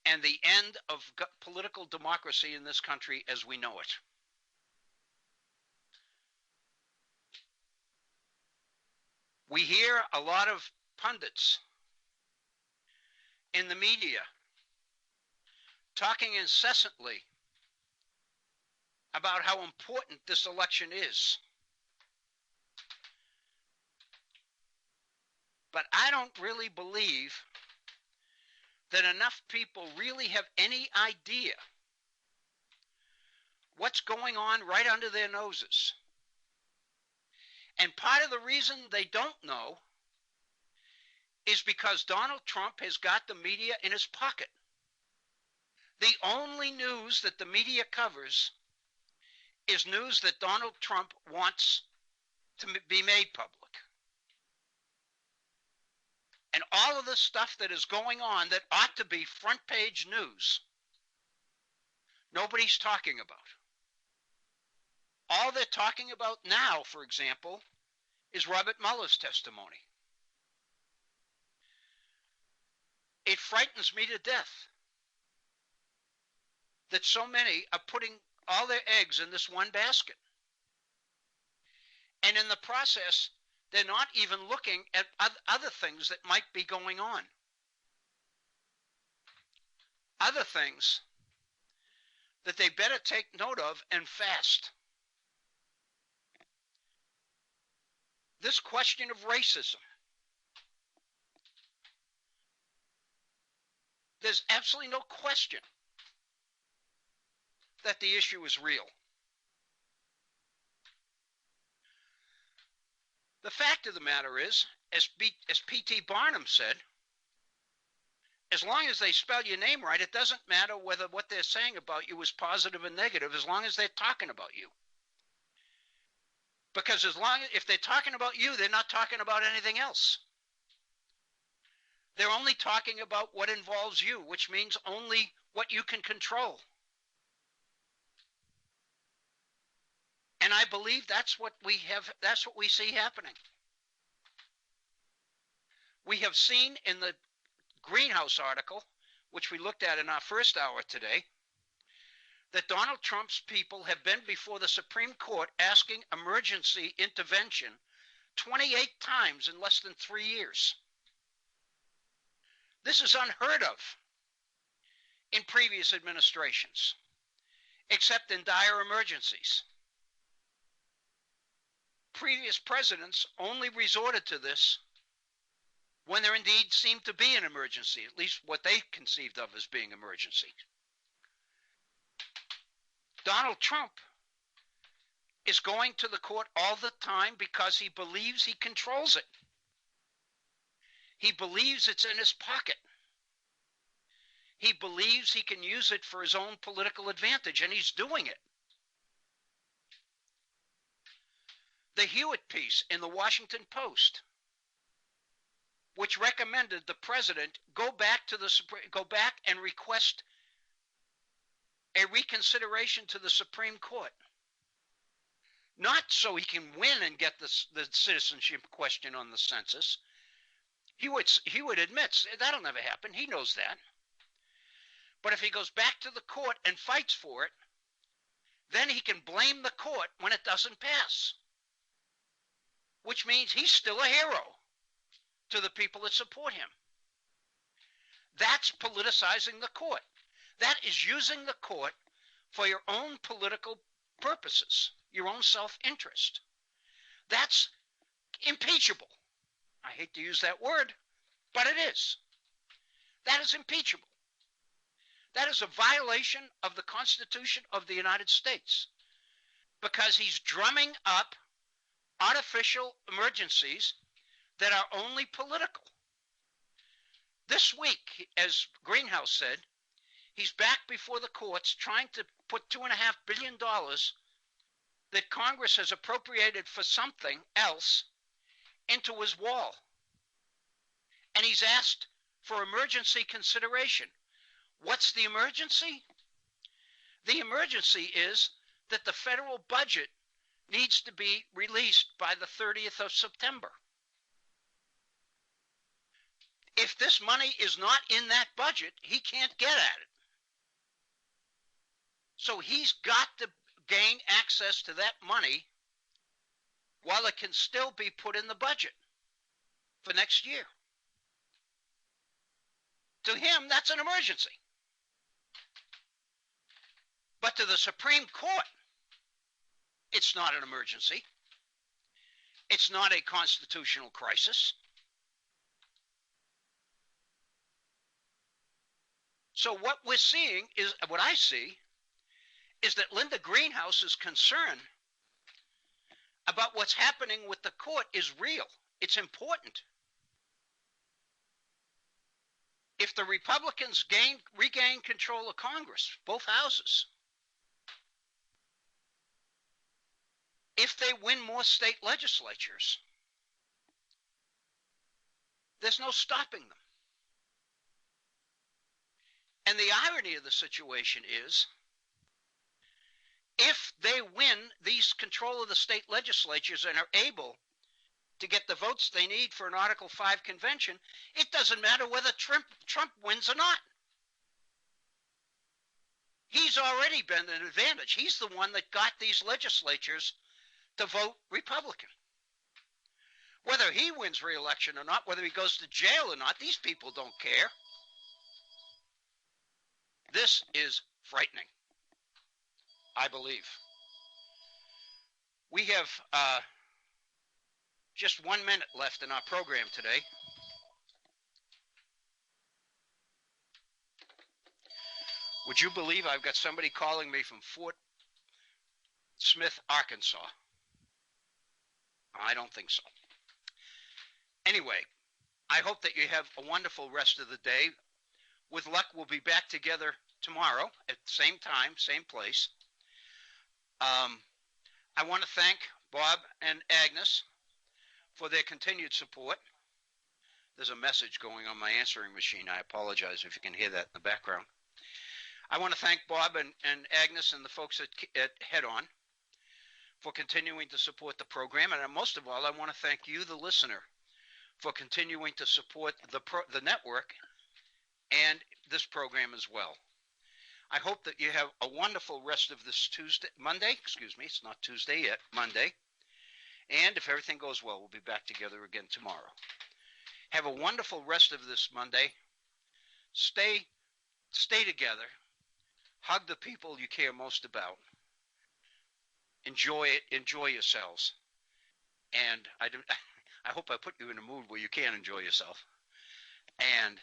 and the end of political democracy in this country as we know it. We hear a lot of pundits in the media talking incessantly about how important this election is. But I don't really believe that enough people really have any idea what's going on right under their noses. And part of the reason they don't know is because Donald Trump has got the media in his pocket. The only news that the media covers is news that Donald Trump wants to be made public. And all of the stuff that is going on that ought to be front page news, nobody's talking about. All they're talking about now, for example, is Robert Mueller's testimony. It frightens me to death that so many are putting all their eggs in this one basket. And in the process, they're not even looking at other things that might be going on. Other things that they better take note of and fast. This question of racism. There's absolutely no question that the issue is real. The fact of the matter is, as P.T. Barnum said, as long as they spell your name right, it doesn't matter whether what they're saying about you is positive or negative, as long as they're talking about you. Because if they're talking about you, they're not talking about anything else. They're only talking about what involves you, which means only what you can control. And I believe that's what we see happening. We have seen in the Greenhouse article, which we looked at in our first hour today, that Donald Trump's people have been before the Supreme Court asking emergency intervention 28 times in less than 3 years. This is unheard of in previous administrations, except in dire emergencies. Previous presidents only resorted to this when there indeed seemed to be an emergency, at least what they conceived of as being emergency. Donald Trump is going to the court all the time because he believes he controls it. He believes it's in his pocket. He believes he can use it for his own political advantage, and he's doing it. The Hewitt piece in the Washington Post, which recommended the president go back and request a reconsideration to the Supreme Court, not so he can win and get the citizenship question on the census. Hewitt admits that'll never happen. He knows that. But if he goes back to the court and fights for it, then he can blame the court when it doesn't pass, which means he's still a hero to the people that support him. That's politicizing the court. That is using the court for your own political purposes, your own self-interest. That's impeachable. I hate to use that word, but it is. That is impeachable. That is a violation of the Constitution of the United States, because he's drumming up artificial emergencies that are only political. This week, as Greenhouse said, he's back before the courts trying to put $2.5 billion that Congress has appropriated for something else into his wall. And he's asked for emergency consideration. What's the emergency? The emergency is that the federal budget needs to be released by the 30th of September. If this money is not in that budget, he can't get at it. So he's got to gain access to that money while it can still be put in the budget for next year. To him, that's an emergency. But to the Supreme Court, it's not an emergency. It's not a constitutional crisis. So what we're seeing is, what I see, is that Linda Greenhouse's concern about what's happening with the court is real. It's important. If the Republicans regain control of Congress, both houses, if they win more state legislatures, there's no stopping them. And the irony of the situation is, if they win these control of the state legislatures and are able to get the votes they need for an Article 5 convention, it doesn't matter whether Trump wins or not. He's already been an advantage. He's the one that got these legislatures to vote Republican. Whether he wins re-election or not, whether he goes to jail or not, these people don't care. This is frightening, I believe. We have just 1 minute left in our program today. Would you believe I've got somebody calling me from Fort Smith, Arkansas? I don't think so. Anyway, I hope that you have a wonderful rest of the day. With luck, we'll be back together tomorrow at the same time, same place. I want to thank Bob and Agnes for their continued support. There's a message going on my answering machine. I apologize if you can hear that in the background. I want to thank Bob and Agnes and the folks at Head On for continuing to support the program. And most of all, I want to thank you, the listener, for continuing to support the network and this program as well. I hope that you have a wonderful rest of this Monday. It's not Tuesday yet, Monday. And if everything goes well, we'll be back together again tomorrow. Have a wonderful rest of this Monday. Stay together. Hug the people you care most about. Enjoy it. Enjoy yourselves. And I hope I put you in a mood where you can enjoy yourself. And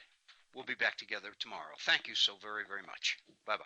we'll be back together tomorrow. Thank you so very, very much. Bye-bye.